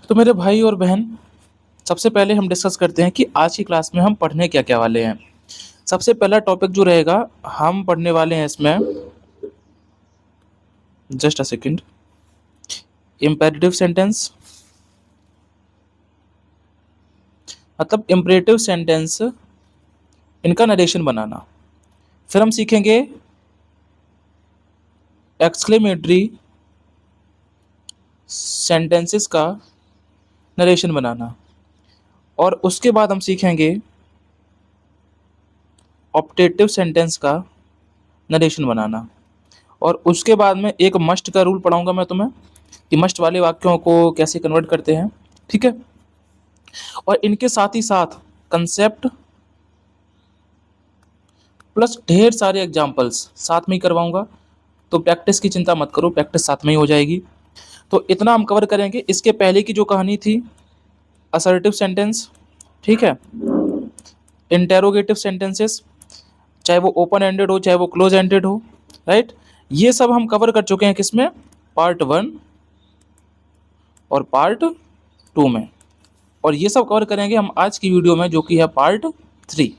तो मेरे भाई और बहन, सबसे पहले हम डिस्कस करते हैं कि आज की क्लास में हम पढ़ने क्या क्या वाले हैं। सबसे पहला टॉपिक जो रहेगा, हम पढ़ने वाले हैं इसमें, just a second, imperative sentence. मतलब इम्पेरेटिव सेंटेंस, इनका नरेशन बनाना। फिर हम सीखेंगे एक्सक्लेमेटरी सेंटेंसेस का नरेशन बनाना। और उसके बाद हम सीखेंगे ऑप्टेटिव सेंटेंस का नरेशन बनाना। और उसके बाद में एक मस्ट का रूल पढ़ाऊंगा मैं तुम्हें कि मस्ट वाले वाक्यों को कैसे कन्वर्ट करते हैं। ठीक है। और इनके साथ ही साथ कंसेप्ट प्लस ढेर सारे एग्जाम्पल्स साथ में ही करवाऊंगा। तो प्रैक्टिस की चिंता मत करो, प्रैक्टिस साथ में ही हो जाएगी। तो इतना हम कवर करेंगे। इसके पहले की जो कहानी थी, असर्टिव सेंटेंस, ठीक है, इंटेरोगेटिव सेंटेंसेस, चाहे वो ओपन एंडेड हो चाहे वो क्लोज एंडेड हो, राइट, ये सब हम कवर कर चुके हैं। किसमें? पार्ट 1 और पार्ट 2 में। और ये सब कवर करेंगे हम आज की वीडियो में, जो कि है पार्ट 3।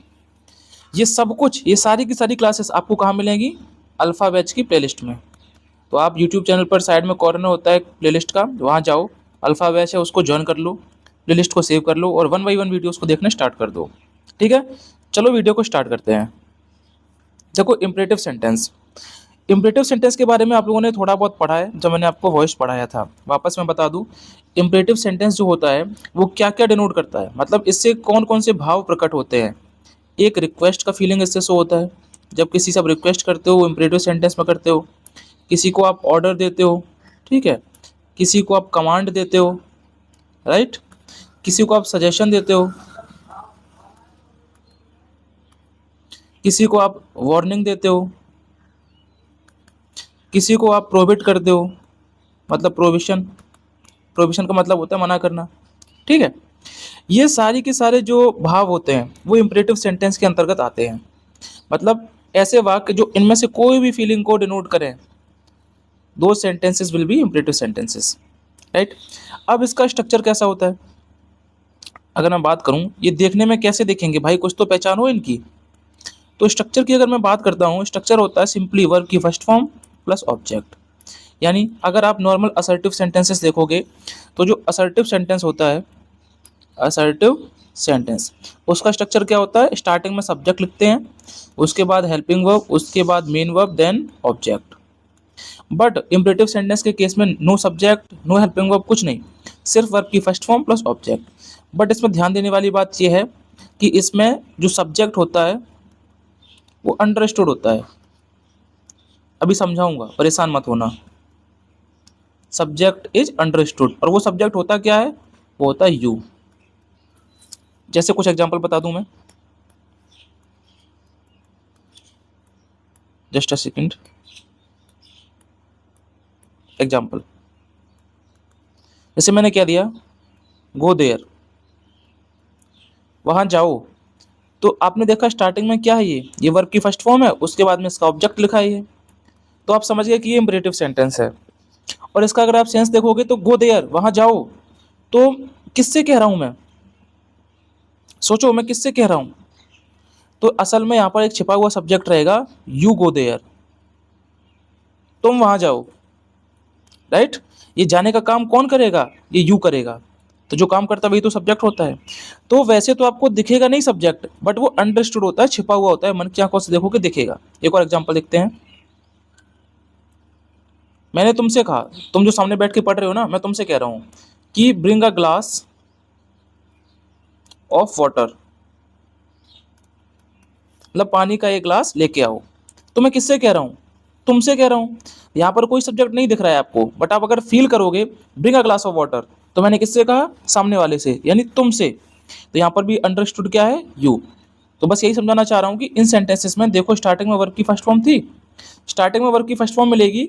ये सब कुछ, ये सारी की सारी क्लासेस आपको कहाँ मिलेंगी? अल्फा बैच की प्लेलिस्ट में। तो आप यूट्यूब चैनल पर साइड में कॉर्नर होता है प्लेलिस्ट का, वहाँ जाओ, अल्फा बैच है उसको ज्वाइन कर लो, प्लेलिस्ट को सेव कर लो और 1 बाय 1 वीडियोस को देखना स्टार्ट कर दो। ठीक है, चलो वीडियो को स्टार्ट करते हैं। देखो, इम्परेटिव सेंटेंस। इम्परेटिव सेंटेंस के बारे में आप लोगों ने थोड़ा बहुत पढ़ा है जब मैंने आपको वॉइस पढ़ाया था। वापस मैं बता दूं, इम्परेटिव सेंटेंस जो होता है वो क्या क्या डिनोट करता है, मतलब इससे कौन कौन से भाव प्रकट होते हैं। एक रिक्वेस्ट का फीलिंग इससे शो होता है। जब किसी से आप रिक्वेस्ट करते हो वो इम्परेटिव सेंटेंस में करते हो। किसी को आप ऑर्डर देते हो, ठीक है, किसी को आप कमांड देते हो, राइट, किसी को आप सजेशन देते हो, किसी को आप वार्निंग देते हो, किसी को आप प्रोहिबिट करते हो, मतलब प्रोविशन। प्रोविशन का मतलब होता है मना करना। ठीक है, ये सारी के सारे जो भाव होते हैं वो इम्परेटिव सेंटेंस के अंतर्गत आते हैं। मतलब ऐसे वाक्य जो इनमें से कोई भी फीलिंग को डिनोट करें, दो sentences will be imperative sentences, right. अब इसका स्ट्रक्चर कैसा होता है, अगर मैं बात करूं, ये देखने में कैसे देखेंगे भाई, कुछ तो पहचान हो इनकी। तो स्ट्रक्चर की अगर मैं बात करता हूं, स्ट्रक्चर होता है सिंपली वर्ब की फर्स्ट फॉर्म प्लस ऑब्जेक्ट। यानी अगर आप नॉर्मल असर्टिव सेंटेंसेस देखोगे, तो जो असर्टिव सेंटेंस होता है, असर्टिव सेंटेंस, उसका स्ट्रक्चर क्या होता है? स्टार्टिंग में सब्जेक्ट लिखते हैं, उसके बाद हेल्पिंग वर्ब, उसके बाद main verb, then object. But imperative sentence के केस में no subject no helping verb, कुछ नहीं, सिर्फ वर्ब की first form plus object. But इसमें ध्यान देने वाली बात यह है कि इसमें जो सब्जेक्ट होता है वो अंडरस्टूड होता है। अभी समझाऊंगा, परेशान मत होना। सब्जेक्ट इज अंडरस्टूड, और वो सब्जेक्ट होता क्या है? वो होता है यू। जैसे कुछ एग्जांपल बता दूं मैं, जस्ट अ सेकंड। एग्जांपल जैसे मैंने क्या दिया, गो देयर, वहां जाओ। तो आपने देखा स्टार्टिंग में क्या है, ये वर्ब की फर्स्ट फॉर्म है, उसके बाद में इसका ऑब्जेक्ट लिखा है ये। तो आप समझ गए कि ये इंपरेटिव सेंटेंस है। और इसका अगर आप सेंस देखोगे तो गो देयर, वहां जाओ, तो किससे कह रहा हूं मैं? सोचो मैं किससे कह रहा हूं? तो असल में यहां पर एक छिपा हुआ सब्जेक्ट रहेगा, यू गो देयर, तुम वहां जाओ, राइट। ये जाने का काम कौन करेगा? ये यू करेगा। तो जो काम करता है वही तो सब्जेक्ट होता है। तो वैसे तो आपको दिखेगा नहीं सब्जेक्ट, बट वो अंडरस्टूड होता है, छिपा हुआ होता है, मन की आंखों से देखोगे दिखेगा। एक और एग्जांपल देखते हैं। मैंने तुमसे कहा, तुम जो सामने बैठ के पढ़ रहे हो ना, मैं तुमसे कह रहा हूं कि bring a glass of water, मतलब पानी का एक ग्लास लेके आओ। तो मैं किससे कह रहा हूँ? तुमसे कह रहा हूँ। यहाँ पर कोई सब्जेक्ट नहीं दिख रहा है आपको, बट आप अगर फील करोगे bring a glass of water, तो मैंने किससे कहा? सामने वाले से, यानी तुमसे। तो यहाँ पर भी अंडरस्टूड क्या है? यू। तो बस यही समझाना चाह रहा हूँ कि इन सेंटेंसेस में देखो, स्टार्टिंग में वर्ब की फर्स्ट फॉर्म थी, स्टार्टिंग में वर्ब की फर्स्ट फॉर्म मिलेगी,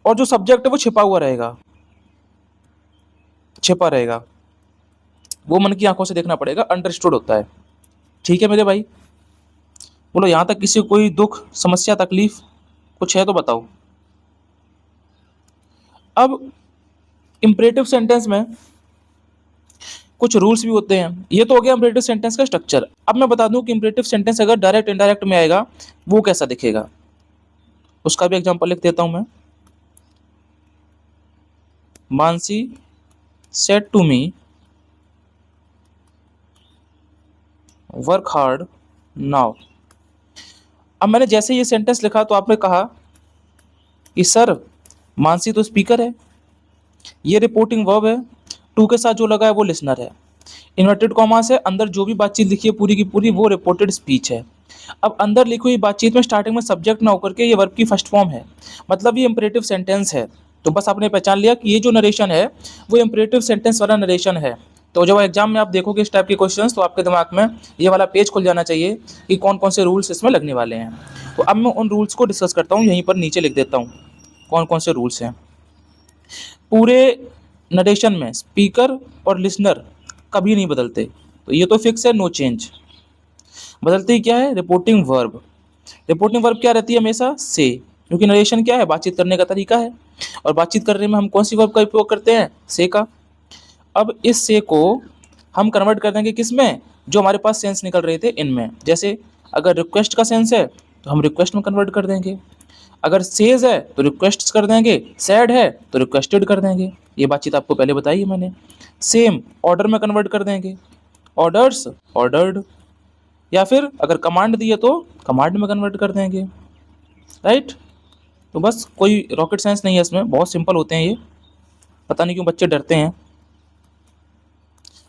और जो सब्जेक्ट है वो छिपा हुआ रहेगा, छिपा रहेगा। वो मन की आंखों से देखना पड़ेगा, अंडरस्टूड होता है। ठीक है मेरे भाई, बोलो यहाँ तक किसी को कोई दुख समस्या तकलीफ कुछ है तो बताओ। अब इंपरेटिव सेंटेंस में कुछ रूल्स भी होते हैं। ये तो हो गया इंपरेटिव सेंटेंस का स्ट्रक्चर। अब मैं बता दूं कि इंपरेटिव सेंटेंस अगर डायरेक्ट इनडायरेक्ट में आएगा वो कैसा दिखेगा, उसका भी एग्जांपल लिख देता हूं मैं। Mansi said to me work hard now. अब मैंने जैसे ये सेंटेंस लिखा तो आपने कहा कि सर मानसी तो स्पीकर है, ये रिपोर्टिंग वर्ब है, टू के साथ जो लगा है वो लिसनर है, इन्वर्टेड कॉमा से अंदर जो भी बातचीत लिखी है पूरी की पूरी वो रिपोर्टेड स्पीच है। अब अंदर लिखी हुई बातचीत में स्टार्टिंग में सब्जेक्ट ना होकर के ये वर्ब की फर्स्ट फॉर्म है, मतलब ये इंपरेटिव सेंटेंस है। तो बस आपने पहचान लिया कि ये जो नरेशन है वो इंपरेटिव सेंटेंस वाला नरेशन है। तो जब एग्जाम में आप देखोगे इस टाइप के क्वेश्चंस तो आपके दिमाग में ये वाला पेज खुल जाना चाहिए कि कौन कौन से रूल्स इसमें लगने वाले हैं। तो अब मैं उन रूल्स को डिस्कस करता हूँ, यहीं पर नीचे लिख देता हूँ कौन कौन से रूल्स हैं। पूरे नरेशन में स्पीकर और लिसनर कभी नहीं बदलते, तो ये तो फिक्स है, नो चेंज। बदलती क्या है, रिपोर्टिंग वर्ब। रिपोर्टिंग वर्ब क्या रहती है हमेशा, से, क्योंकि नरेशन क्या है, बातचीत करने का तरीका है, और बातचीत करने में हम कौन सी वर्ब का उपयोग करते हैं, से का। अब इस से को हम कन्वर्ट कर देंगे किस में, जो हमारे पास सेंस निकल रहे थे इनमें। जैसे अगर रिक्वेस्ट का सेंस है तो हम रिक्वेस्ट में कन्वर्ट कर देंगे, अगर सेज है तो रिक्वेस्ट कर देंगे, सैड है तो रिक्वेस्टेड कर देंगे। ये बातचीत आपको पहले बताई है मैंने। सेम ऑर्डर में कन्वर्ट कर देंगे, ऑर्डर्स ऑर्डर्ड, या फिर अगर कमांड दिए तो कमांड में कन्वर्ट कर देंगे, राइट। तो बस कोई रॉकेट साइंस नहीं है इसमें, बहुत सिंपल होते हैं ये। पता नहीं क्यों बच्चे डरते हैं।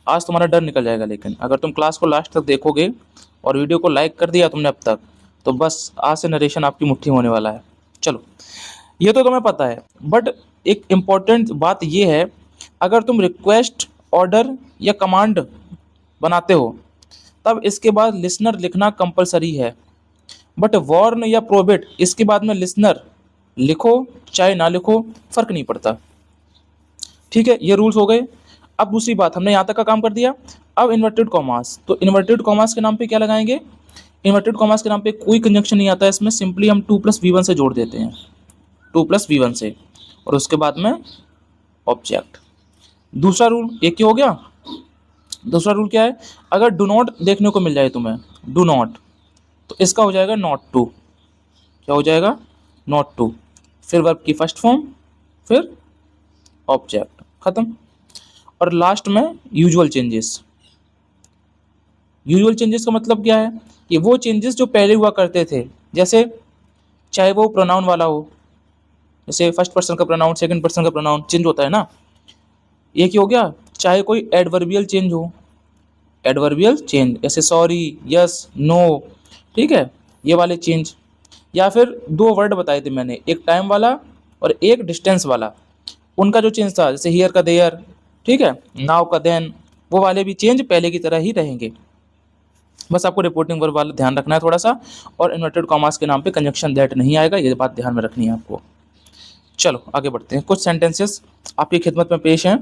आज तुम्हारा डर निकल जाएगा, लेकिन अगर तुम क्लास को लास्ट तक देखोगे और वीडियो को लाइक कर दिया तुमने अब तक, तो बस आज से नरेशन आपकी मुट्ठी होने वाला है। चलो, ये तो तुम्हें पता है, बट एक इम्पॉर्टेंट बात ये है, अगर तुम रिक्वेस्ट, ऑर्डर या कमांड बनाते हो तब इसके बाद लिसनर लिखना कंपलसरी है, बट वॉर्न या प्रोबिट इसके बाद में लिसनर लिखो चाहे ना लिखो, फर्क नहीं पड़ता। ठीक है, ये रूल्स हो गए। अब दूसरी बात, हमने यहाँ तक का काम कर दिया। अब इन्वर्टेड कॉमास, तो इन्वर्टेड कॉमास के नाम पे क्या लगाएंगे, इन्वर्टेड कॉमास के नाम पे कोई कंजंक्शन नहीं आता है इसमें, सिंपली हम 2+V1 से जोड़ देते हैं, 2+V1 से, और उसके बाद में ऑब्जेक्ट। दूसरा रूल एक ही हो गया। दूसरा रूल क्या है, अगर डू नॉट देखने को मिल जाए तुम्हें, डू नॉट, तो इसका हो जाएगा नॉट टू। क्या हो जाएगा, नॉट टू, फिर वर्ब की फर्स्ट फॉर्म, फिर ऑब्जेक्ट, खत्म। और लास्ट में यूजुअल चेंजेस। यूजुअल चेंजेस का मतलब क्या है, कि वो चेंजेस जो पहले हुआ करते थे, जैसे चाहे वो प्रोनाउन वाला हो, जैसे फर्स्ट पर्सन का प्रोनाउन, सेकंड पर्सन का प्रोनाउन चेंज होता है ना, एक ही हो गया। चाहे कोई एडवर्बियल चेंज हो, एडवर्बियल चेंज जैसे सॉरी, यस, नो, ठीक है, ये वाले चेंज। या फिर दो वर्ड बताए थे मैंने, एक टाइम वाला और एक डिस्टेंस वाला, उनका जो चेंज था, जैसे हियर का देयर, ठीक है, नाउ का देन, वो वाले भी चेंज पहले की तरह ही रहेंगे। बस आपको रिपोर्टिंग वर्ब वाला ध्यान रखना है थोड़ा सा, और इन्वर्टेड कॉमास के नाम पे कंजक्शन दैट नहीं आएगा, ये बात ध्यान में रखनी है आपको। चलो आगे बढ़ते हैं, कुछ सेंटेंसेस आपकी खिदमत में पेश हैं,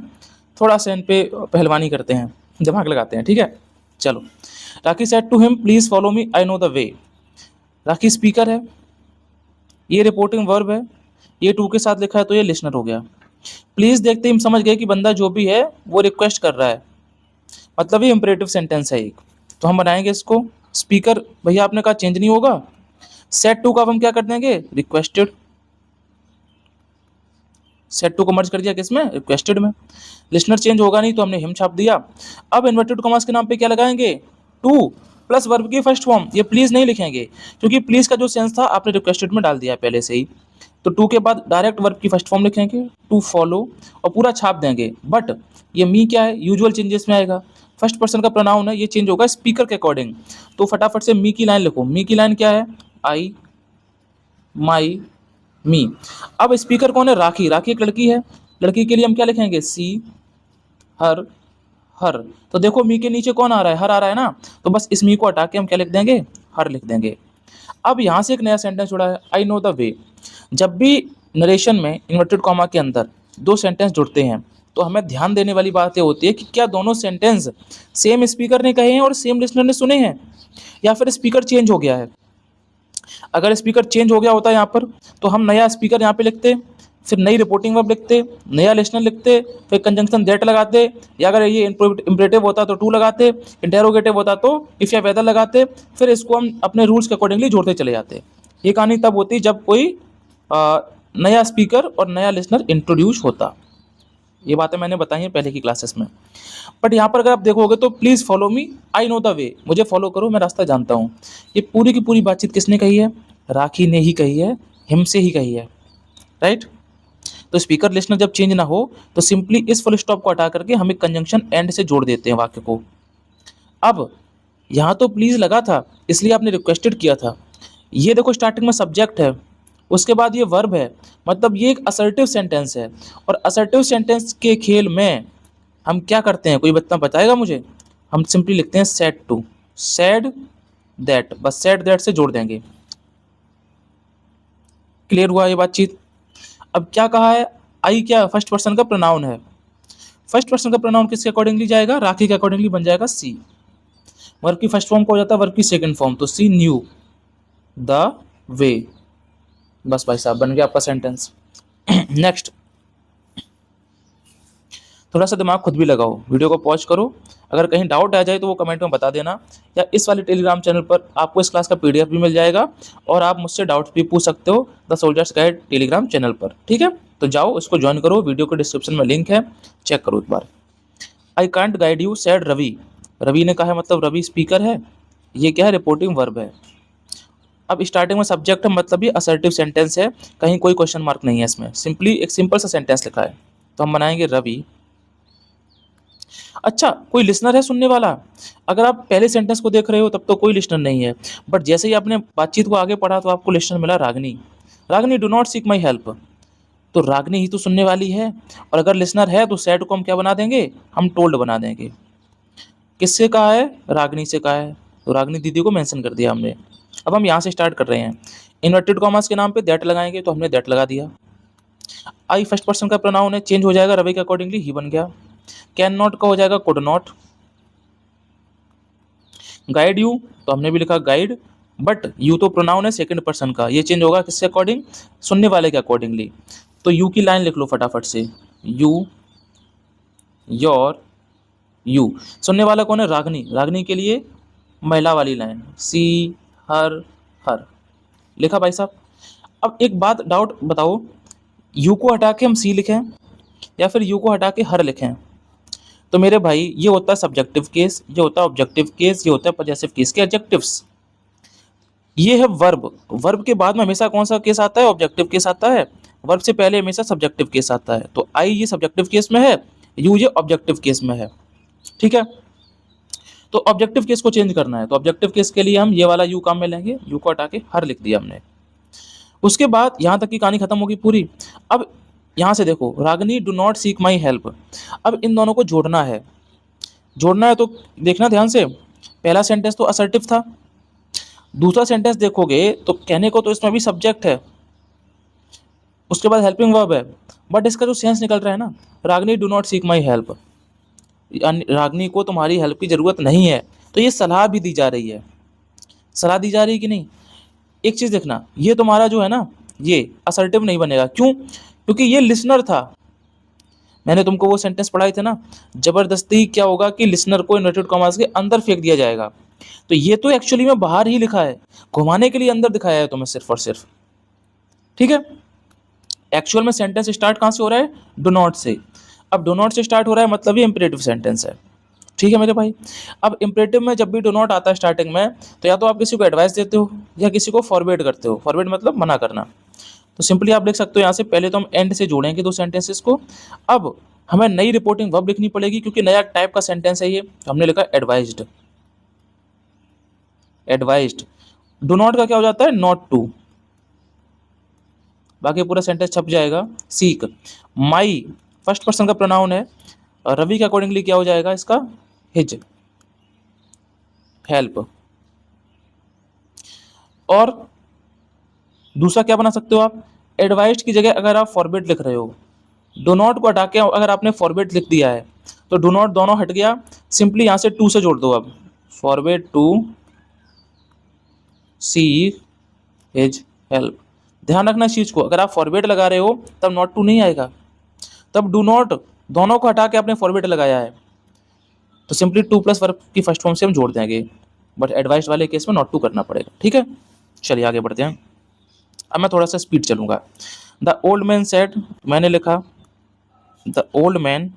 थोड़ा सा इन पे पहलवानी करते हैं, दिमाग लगाते हैं, ठीक है। चलो, Rakhi said to him please follow me I know the way. Rakhi speaker है, ये रिपोर्टिंग वर्ब है, ये टू के साथ लिखा है तो ये लिसनर हो गया। प्लीज देखते ही हम समझ गए कि बंदा जो भी है वो रिक्वेस्ट कर रहा है, मतलब ये इंपरेटिव सेंटेंस है एक। तो हम बनाएंगे इसको, स्पीकर भैया आपने कहा चेंज नहीं होगा, सेट टू का अब हम क्या कर देंगे, रिक्वेस्टेड। सेट टू को मर्ज कर दिया किसमें, रिक्वेस्टेड में। लिसनर चेंज होगा नहीं तो हमने हिम छाप दिया। अब इन्वर्टेड कॉमास के नाम पे क्या लगाएंगे, टू प्लस वर्ब की फर्स्ट फॉर्म। ये प्लीज नहीं लिखेंगे, क्योंकि प्लीज का जो सेंस था आपने रिक्वेस्टेड में डाल दिया पहले से ही। तो टू के बाद डायरेक्ट वर्ब की फर्स्ट फॉर्म लिखेंगे, टू फॉलो, और पूरा छाप देंगे। बट ये मी क्या है, यूजुअल चेंजेस में आएगा, फर्स्ट पर्सन का प्रोनाउन है, ये चेंज होगा स्पीकर के अकॉर्डिंग। तो फटाफट से मी की लाइन लिखो, मी की लाइन क्या है, आई, माई, मी। अब स्पीकर कौन है, राखी। राखी एक लड़की है, लड़की के लिए हम क्या लिखेंगे, सी, हर, हर। तो देखो मी के नीचे कौन आ रहा है, हर आ रहा है ना, तो बस इस मी को हटा के हम क्या लिख देंगे, हर लिख देंगे। अब यहाँ से एक नया सेंटेंस जुड़ा है, आई नो द वे। जब भी नरेशन में इन्वर्टेड कॉमा के अंदर दो सेंटेंस जुड़ते हैं तो हमें ध्यान देने वाली बात ये होती है कि क्या दोनों सेंटेंस सेम स्पीकर ने कहे हैं और सेम लिसनर ने सुने हैं, या फिर स्पीकर चेंज हो गया है। अगर स्पीकर चेंज हो गया होता है यहाँ पर तो हम नया स्पीकर यहाँ पे लिखते, फिर नई रिपोर्टिंग वर्ब लिखते, नया लिस्नर लिखते, फिर कंजंक्शन दैट लगाते, या अगर ये इंपरेटिव होता तो टू लगाते, इंटेरोगेटिव होता तो इफ या वेदर लगाते, फिर इसको हम अपने रूल्स के अकॉर्डिंगली जोड़ते चले जाते। ये कहानी तब होती जब कोई नया स्पीकर और नया लिसनर इंट्रोड्यूस होता। ये बातें मैंने बताई हैं पहले की क्लासेस में। बट यहाँ पर अगर आप देखोगे तो please follow me, I know the वे, मुझे फॉलो करो, मैं रास्ता जानता हूँ। ये पूरी की पूरी बातचीत किसने कही है? राखी ने ही कही है, हिम से ही कही है, राइट। तो स्पीकर लिसनर जब चेंज ना हो तो सिंपली इस फुल स्टॉप को हटा करके हम एक कंजंक्शन एंड से जोड़ देते हैं वाक्य को। अब यहाँ तो प्लीज़ लगा था इसलिए आपने रिक्वेस्टेड किया था। ये देखो स्टार्टिंग में सब्जेक्ट है, उसके बाद ये वर्ब है, मतलब ये एक असर्टिव सेंटेंस है। और असर्टिव सेंटेंस के खेल में हम क्या करते हैं, कोई बताएगा मुझे? हम सिंपली लिखते हैं सेड टू, सेड दैट, बस सेड दैट से जोड़ देंगे। क्लियर हुआ ये बातचीत? अब क्या कहा है? आई क्या फर्स्ट पर्सन का प्रोनाउन है। फर्स्ट पर्सन का प्रोनाउन किसके अकॉर्डिंगली जाएगा? राखी के अकॉर्डिंगली बन जाएगा सी। वर्ब की फर्स्ट फॉर्म को हो जाता है वर्ब की सेकंड फॉर्म, तो सी न्यू द वे। बस भाई साहब बन गया आपका सेंटेंस। नेक्स्ट, थोड़ा सा दिमाग खुद भी लगाओ, वीडियो को पॉज करो, अगर कहीं डाउट आ जाए तो वो कमेंट में बता देना, या इस वाले टेलीग्राम चैनल पर आपको इस क्लास का पीडीएफ भी मिल जाएगा और आप मुझसे डाउट्स भी पूछ सकते हो the soldiers guide Telegram channel पर, ठीक है। तो जाओ इसको ज्वाइन करो, वीडियो के डिस्क्रिप्शन में लिंक है, चेक करो एक बार। I can't guide you said Ravi, Ravi ने कहा है मतलब रवि स्पीकर है, ये क्या है? रिपोर्टिंग वर्ब है। अब स्टार्टिंग में सब्जेक्ट है, मतलब ये असर्टिव सेंटेंस है, कहीं कोई क्वेश्चन मार्क नहीं है इसमें, सिंपली एक सिंपल सा सेंटेंस लिखा है। तो हम बनाएंगे रवि। अच्छा, कोई लिसनर है सुनने वाला? अगर आप पहले सेंटेंस को देख रहे हो तब तो कोई लिसनर नहीं है, बट जैसे ही आपने बातचीत को आगे पढ़ा तो आपको लिसनर मिला Ragini. Ragini do not seek my help, तो रागनी ही तो सुनने वाली है। और अगर लिसनर है तो सैड को हम क्या बना देंगे? हम टोल्ड बना देंगे। किससे कहा है? रागनी से कहा है, तो रागनी दीदी को मेंशन कर दिया हमने। अब हम यहाँ से स्टार्ट कर रहे हैं, इन्वर्टेड कॉमर्स के नाम पे दैट लगाएंगे, तो हमने दैट लगा दिया। आई फर्स्ट पर्सन का प्रोनाउन है, चेंज हो जाएगा रवि के अकॉर्डिंगली, ही बन गया। कैन नॉट का हो जाएगा कुड नॉट। गाइड यू, तो हमने भी लिखा गाइड, बट यू तो प्रोनाउन है सेकंड पर्सन का, ये चेंज होगा किसके अकॉर्डिंग? सुनने वाले के अकॉर्डिंगली। तो यू की लाइन लिख लो फटाफट से, यू, योर, यू। सुनने वाला कौन है? रागनी, रागनी के लिए महिला वाली लाइन, सी, हर, हर, लिखा भाई साहब। अब एक बात डाउट बताओ, यू को हटा के हम सी लिखें या फिर यू को हटा के हर लिखें? तो मेरे भाई ये होता है सब्जेक्टिव केस, ये होता है ऑब्जेक्टिव केस, ये होता है पजेसिव केस के एडजेक्टिव्स। ये है वर्ब, वर्ब के बाद में हमेशा कौन सा केस आता है? ऑब्जेक्टिव केस आता है। वर्ब से पहले हमेशा सब्जेक्टिव केस आता है। तो आई ये सब्जेक्टिव केस में है, यू ये ऑब्जेक्टिव केस में है, ठीक है। तो ऑब्जेक्टिव केस को चेंज करना है, तो ऑब्जेक्टिव केस के लिए हम ये वाला यू काम में लेंगे, यू को हटा के हर लिख दिया हमने। उसके बाद यहाँ तक की कहानी खत्म होगी पूरी। अब यहाँ से देखो, Ragini do not seek my help, अब इन दोनों को जोड़ना है। जोड़ना है तो देखना ध्यान से, पहला सेंटेंस तो असर्टिव था, दूसरा सेंटेंस देखोगे तो कहने को तो इसमें भी सब्जेक्ट है, उसके बाद हेल्पिंग वर्ब है, बट इसका जो सेंस निकल रहा है ना, Ragini do not seek my help, Ragini को तुम्हारी हेल्प की ज़रूरत नहीं है। तो ये सलाह भी दी जा रही है, सलाह दी जा रही है कि नहीं? एक चीज़ देखना, ये तुम्हारा जो है ना, ये असर्टिव नहीं बनेगा, क्यों? क्योंकि ये लिसनर था। मैंने तुमको वो सेंटेंस पढ़ाए थे ना, जबरदस्ती क्या होगा कि लिसनर को इन्वर्टेड कॉमास के अंदर फेंक दिया जाएगा। तो ये तो एक्चुअली में बाहर ही लिखा है, घुमाने के लिए अंदर दिखाया है तुम्हें सिर्फ और सिर्फ, ठीक है। एक्चुअल में सेंटेंस स्टार्ट कहाँ से हो रहा है? डू नॉट से। अब डू नॉट से स्टार्ट हो रहा है मतलब ये इंपरेटिव सेंटेंस है, ठीक है मेरे भाई। अब इंपरेटिव में जब भी डू नॉट आता है स्टार्टिंग में, तो या तो आप किसी को एडवाइस देते हो या किसी को फॉरवर्ड करते हो। फॉरवर्ड मतलब मना करना। तो सिंपली आप लिख सकते हो यहाँ से, पहले तो हम एंड से जोड़ेंगे दो सेंटेंसेस को। अब हमें नई रिपोर्टिंग वर्ब लिखनी पड़ेगी क्योंकि नया टाइप का सेंटेंस है ये, तो हमने लिखा एडवाइज्ड। एडवाइज्ड डू नॉट का क्या हो जाता है? नॉट टू, बाकी पूरा सेंटेंस छप जाएगा। सीक, माई फर्स्ट पर्सन का प्रोनाउन है, और रवि के अकॉर्डिंगली क्या हो जाएगा इसका? हिज। हेल्प, और दूसरा क्या बना सकते हो आप? एडवाइस्ड की जगह अगर आप फॉरबिड लिख रहे हो, डो नॉट को हटा के अगर आपने फॉरबिड लिख दिया है तो डो नॉट दोनों हट गया, सिंपली यहाँ से टू से जोड़ दो। अब forbid to see his help, ध्यान रखना इस चीज को, अगर आप फॉरवर्ड लगा रहे हो तब नॉट टू नहीं आएगा, तब डू नॉट दोनों को हटा के आपने फॉरवर्ड लगाया है तो सिंपली टू प्लस वर्ब की फर्स्ट फॉर्म से हम जोड़ देंगे, बट एडवाइस्ड वाले केस में नॉट टू करना पड़ेगा। ठीक है, चलिए आगे बढ़ते हैं। अब मैं थोड़ा सा स्पीड चलूंगा। द ओल्ड मैन सेड, मैंने लिखा द ओल्ड मैन,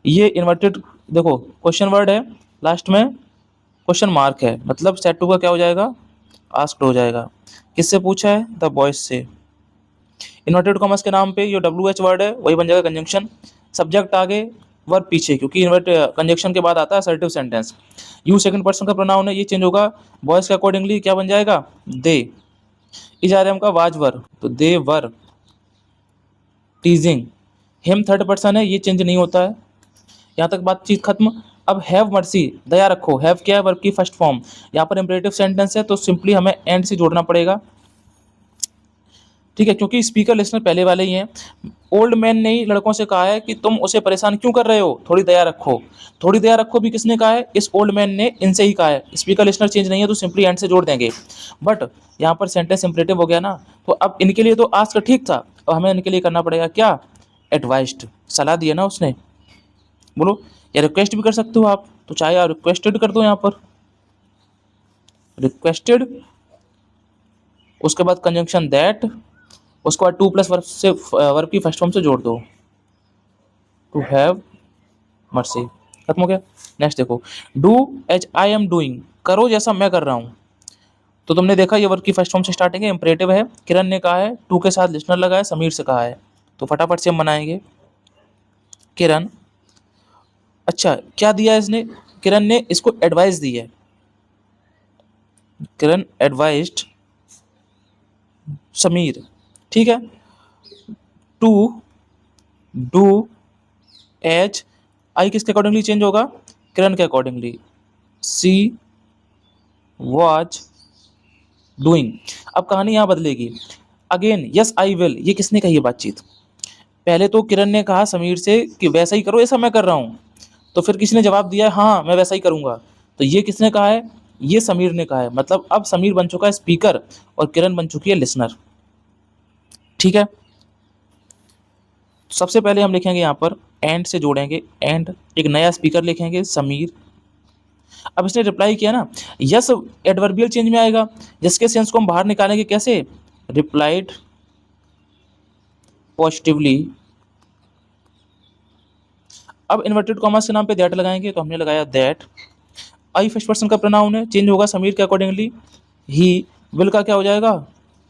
ये इन्वर्टेड, देखो क्वेश्चन वर्ड है, लास्ट में क्वेश्चन मार्क है, मतलब सेड टू का क्या हो जाएगा, आस्क्ड हो जाएगा। किससे पूछा है, द बॉयज से। इन्वर्टेड कॉमर्स के नाम पे ये डब्ल्यू एच वर्ड है, वही बन जाएगा कंजंक्शन, सब्जेक्ट आगे वर्ब पीछे, क्योंकि इन्वर्ट कंजंक्शन के बाद आता है assertive sentence. You second person का प्रोनाउन है, ये चेंज होगा बॉयज के अकॉर्डिंगली, क्या बन जाएगा, दे। इज आर एम का वाज वर, तो दे वर टीजिंग। हिम थर्ड पर्सन है, ये चेंज नहीं होता है। यहाँ तक बातचीत खत्म। अब हैव मर्सी, दया रखो, हैव क्या है, वर्ब की फर्स्ट फॉर्म। यहाँ पर इंपरेटिव सेंटेंस है तो सिंपली हमें एंड से जोड़ना पड़ेगा। ठीक है, क्योंकि स्पीकर लिसनर पहले वाले ही हैं। ओल्ड मैन ने ही लड़कों से कहा है कि तुम उसे परेशान क्यों कर रहे हो, थोड़ी दया रखो। थोड़ी दया रखो भी किसने कहा है, इस ओल्ड मैन ने इनसे ही कहा है। स्पीकर लिसनर चेंज नहीं है तो सिंपली एंड से जोड़ देंगे, बट यहाँ पर सेंटेंस इंपरेटिव हो गया ना, तो अब इनके लिए तो आस्क ठीक था, अब हमें इनके लिए करना पड़ेगा क्या, एडवाइस्ड, सलाह दिया ना उसने। बोलो, या रिक्वेस्ट भी कर सकते हो आप, तो चाहे आप रिक्वेस्टेड कर दो यहाँ पर, रिक्वेस्टेड, उसके बाद कंजंक्शन दैट, उसके बाद टू प्लस वर्ब से वर्ब की फर्स्ट फॉर्म से जोड़ दो, टू हैव मर्सी, खत्म हो गया। नेक्स्ट देखो, do as I am doing, करो जैसा मैं कर रहा हूँ। तो तुमने देखा ये वर्ब की फर्स्ट फॉर्म से स्टार्टिंग है, इंपरेटिव है। किरण ने कहा है, टू के साथ लिसनर लगा है, समीर से कहा है, तो फटाफट से हम बनाएंगे। किरण, अच्छा क्या दिया इसने, किरण ने इसको एडवाइस दी है, किरण एडवाइज्ड समीर। ठीक है, टू डू एज आई किसके अकॉर्डिंगली चेंज होगा, किरण के अकॉर्डिंगली, सी वॉज डूइंग। अब कहानी यहाँ बदलेगी। अगेन यस आई विल, ये किसने कही है बातचीत, पहले तो किरण ने कहा समीर से कि वैसा ही करो जैसा मैं कर रहा हूँ, तो फिर किसी ने जवाब दिया हाँ मैं वैसा ही करूँगा, तो ये किसने कहा है, ये समीर ने कहा है। मतलब अब समीर बन चुका है स्पीकर और किरण बन चुकी है लिसनर। ठीक है, सबसे पहले हम लिखेंगे यहाँ पर एंड से जोड़ेंगे, एंड एक नया स्पीकर लिखेंगे समीर। अब इसने रिप्लाई किया ना, यस एडवर्बियल चेंज में आएगा, जिसके सेंस को हम बाहर निकालेंगे कैसे, रिप्लाइड पॉजिटिवली। अब इन्वर्टेड कॉमर्स के नाम पे दैट लगाएंगे, तो हमने लगाया दैट। आई फर्स्ट पर्सन का प्रोनाउन है, चेंज होगा समीर के अकॉर्डिंगली, ही। विल का क्या हो जाएगा,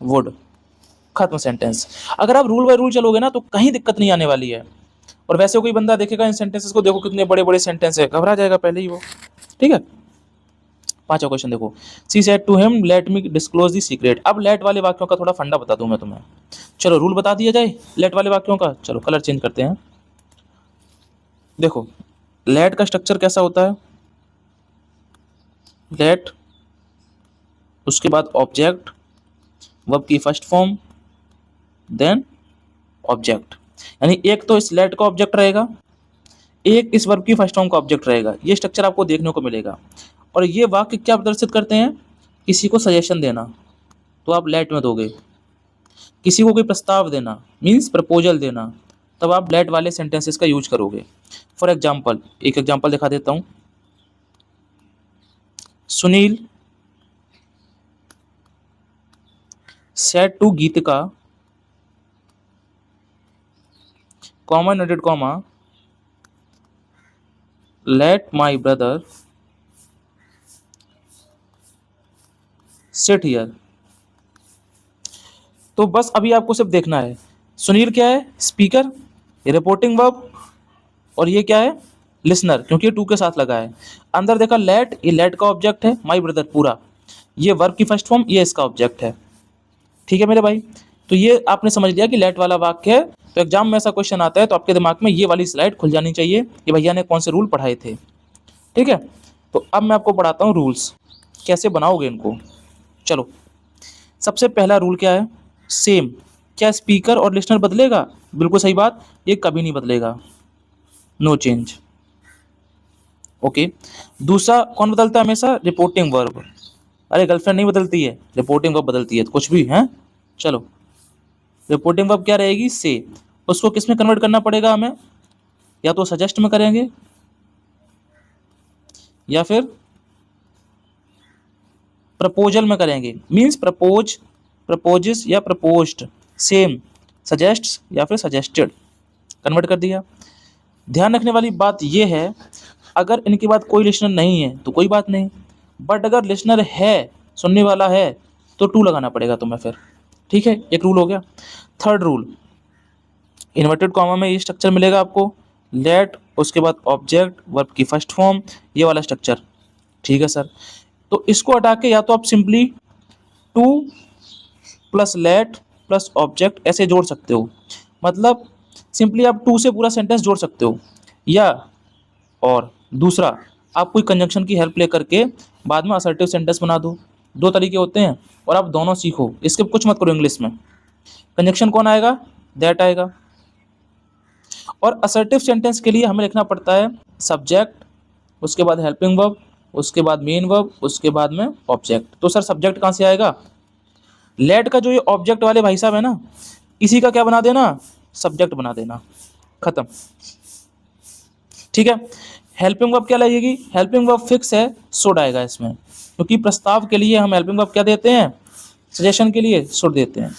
वुड। खत्म सेंटेंस। अगर आप रूल बाय रूल चलोगे ना तो कहीं दिक्कत नहीं आने वाली है। और वैसे कोई बंदा देखेगा इन सेंटेंसेस को, देखो कितने बड़े बड़े सेंटेंस है, घबरा जाएगा पहले ही वो। ठीक है, पांचवा क्वेश्चन देखो, she said to him let me disclose the secret. अब लेट वाले वाक्यों का थोड़ा फंडा बता दूं मैं तुम्हें। चलो रूल बता दिया जाए लेट वाले वाक्यों का। चलो कलर चेंज करते हैं। देखो लेट का स्ट्रक्चर कैसा होता है, लेट, उसके बाद ऑब्जेक्ट, वर्ब की फर्स्ट फॉर्म, देन ऑब्जेक्ट। यानी एक तो इस लेट का ऑब्जेक्ट रहेगा, एक इस वर्ब की फर्स्ट फॉर्म का ऑब्जेक्ट रहेगा। ये स्ट्रक्चर आपको देखने को मिलेगा। और ये वाक्य क्या प्रदर्शित करते हैं, किसी को सजेशन देना तो आप लेट में दोगे, किसी को कोई प्रस्ताव देना मीन्स प्रपोजल देना, तब आप लेट वाले सेंटेंसेस का यूज करोगे। फॉर एग्जाम्पल, एक एग्जाम्पल दिखा देता हूं। Sunil said to Geetika, comma noted comma, let my brother sit here. तो बस अभी आपको सिर्फ देखना है, सुनील क्या है, स्पीकर, रिपोर्टिंग वर्ब, और ये क्या है, लिसनर, क्योंकि ये टू के साथ लगा है। अंदर देखा लेट, ये लेट का ऑब्जेक्ट है, माई ब्रदर पूरा, ये वर्ब की फर्स्ट फॉर्म, ये इसका ऑब्जेक्ट है। ठीक है मेरे भाई, तो ये आपने समझ लिया कि लेट वाला वाक्य है। तो एग्जाम में ऐसा क्वेश्चन आता है तो आपके दिमाग में ये वाली स्लाइड खुल जानी चाहिए कि भैया ने कौन से रूल पढ़ाए थे। ठीक है, तो अब मैं आपको पढ़ाता हूँ रूल्स, कैसे बनाओगे इनको। चलो, सबसे पहला रूल क्या है, सेम। क्या स्पीकर और लिसनर बदलेगा, बिल्कुल सही बात, ये कभी नहीं बदलेगा, नो चेंज। ओके, दूसरा कौन बदलता है हमेशा, रिपोर्टिंग वर्ब। अरे गर्लफ्रेंड नहीं बदलती है, रिपोर्टिंग वर्ब बदलती है, तो कुछ भी है। चलो रिपोर्टिंग वर्ब क्या रहेगी, से। उसको किस में कन्वर्ट करना पड़ेगा हमें, या तो सजेस्ट में करेंगे या फिर प्रपोजल में करेंगे। मीन्स प्रपोज, प्रपोजेस या प्रपोज्ड, सेम, सजेस्ट्स या फिर सजेस्टेड, कन्वर्ट कर दिया। ध्यान रखने वाली बात यह है, अगर इनके बाद कोई लिसनर नहीं है तो कोई बात नहीं, बट अगर लिसनर है, सुनने वाला है, तो टू लगाना पड़ेगा तुम्हें फिर। ठीक है, एक रूल हो गया। थर्ड रूल, इन्वर्टेड कॉमा में ये स्ट्रक्चर मिलेगा आपको, लेट, उसके बाद ऑब्जेक्ट, वर्ब की फर्स्ट फॉर्म, ये वाला स्ट्रक्चर। ठीक है सर, तो इसको हटा के या तो आप simply two plus late plus object ऐसे जोड़ सकते हो, मतलब सिंपली आप टू से पूरा सेंटेंस जोड़ सकते हो, या और दूसरा आप कोई कंजंक्शन की हेल्प ले करके बाद में असर्टिव सेंटेंस बना दो। दो तरीके होते हैं और आप दोनों सीखो, इसके कुछ मत करो इंग्लिश में। कंजंक्शन कौन आएगा, दैट आएगा। और असर्टिव सेंटेंस के लिए हमें लिखना पड़ता है सब्जेक्ट, उसके बाद हेल्पिंग वर्ब, उसके बाद मेन वर्ब, उसके बाद में ऑब्जेक्ट। तो सर सब्जेक्ट कहाँ से आएगा, लेट का जो ये ऑब्जेक्ट वाले भाई साहब है ना, इसी का क्या बना देना, सब्जेक्ट बना देना, खत्म। ठीक है, हेल्पिंग वर्ब क्या लगेगी, हेल्पिंग वर्ब फिक्स है, शुड आएगा इसमें, क्योंकि प्रस्ताव के लिए हम हेल्पिंग वर्ब क्या देते हैं, सजेशन के लिए शुड देते हैं।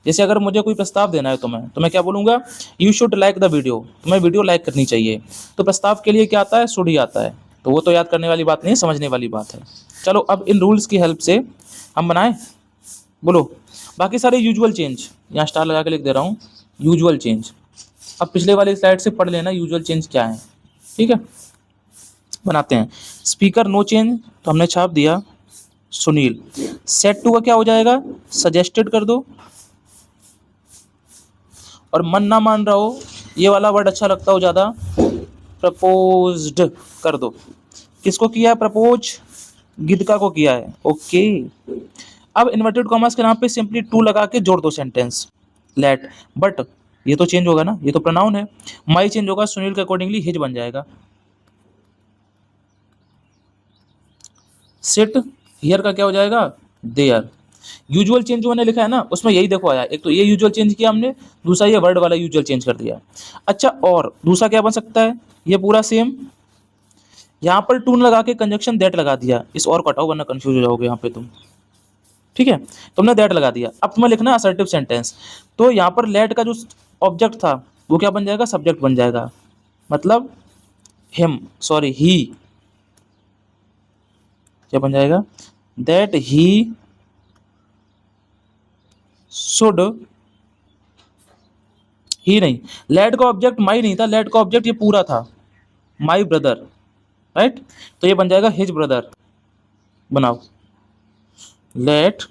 जैसे अगर मुझे कोई प्रस्ताव देना है तो मैं क्या बोलूँगा, you should like the video, तुम्हें वीडियो लाइक करनी चाहिए। तो प्रस्ताव के लिए क्या आता है, शुड ही आता है। तो वो तो याद करने वाली बात नहीं है, समझने वाली बात है। चलो अब इन रूल्स की हेल्प से हम बनाएं, बोलो। बाकी सारे यूजुअल चेंज यहाँ स्टार लगा के लिख दे रहा हूँ, यूजुअल चेंज। अब पिछले वाले स्लाइड से पढ़ लेना यूजुअल चेंज क्या है। ठीक है, बनाते हैं। स्पीकर नो चेंज, तो हमने छाप दिया सुनील। सेट टू का क्या हो जाएगा, सजेस्टेड कर दो। और मन ना मान रहा हो, ये वाला वर्ड अच्छा लगता हो ज़्यादा, प्रपोज्ड कर दो। किसको किया है प्रपोज, गीतिका को किया है। ओके, अब इन्वर्टेड कॉमर्स के नाम पे सिंपली टू लगा के जोड़ दो सेंटेंस, लेट। बट ये तो चेंज होगा ना, ये तो प्रोनाउन है, माई चेंज होगा, सुनील के अकॉर्डिंगली हिज बन जाएगा। सिट हियर का क्या हो जाएगा, देयर। यूजुअल चेंज जो मैंने लिखा है ना, उसमें यही देखो आया, एक तो ये यूजुअल चेंज किया हमने, दूसरा ये वर्ड वाला यूजुअल चेंज कर दिया। अच्छा, और दूसरा क्या बन सकता है, ये पूरा सेम, यहाँ पर टू लगा के कंजक्शन दैट लगा दिया। इस और को हटाओ वरना कंफ्यूज हो जाओगे यहाँ पे तुम। ठीक है, तुमने दैट लगा दिया। अब तुम्हें लिखना है असर्टिव सेंटेंस, तो यहाँ पर लेट का जो ऑब्जेक्ट था वो क्या बन जाएगा, सब्जेक्ट बन जाएगा। मतलब हिम, सॉरी ही, क्या बन जाएगा, दैट ही शुड, ही नहीं, लेट का ऑब्जेक्ट माई नहीं था, लेट का ऑब्जेक्ट ये पूरा था, माई ब्रदर, राइट। तो ये बन जाएगा हिज ब्रदर। बनाओ, लेट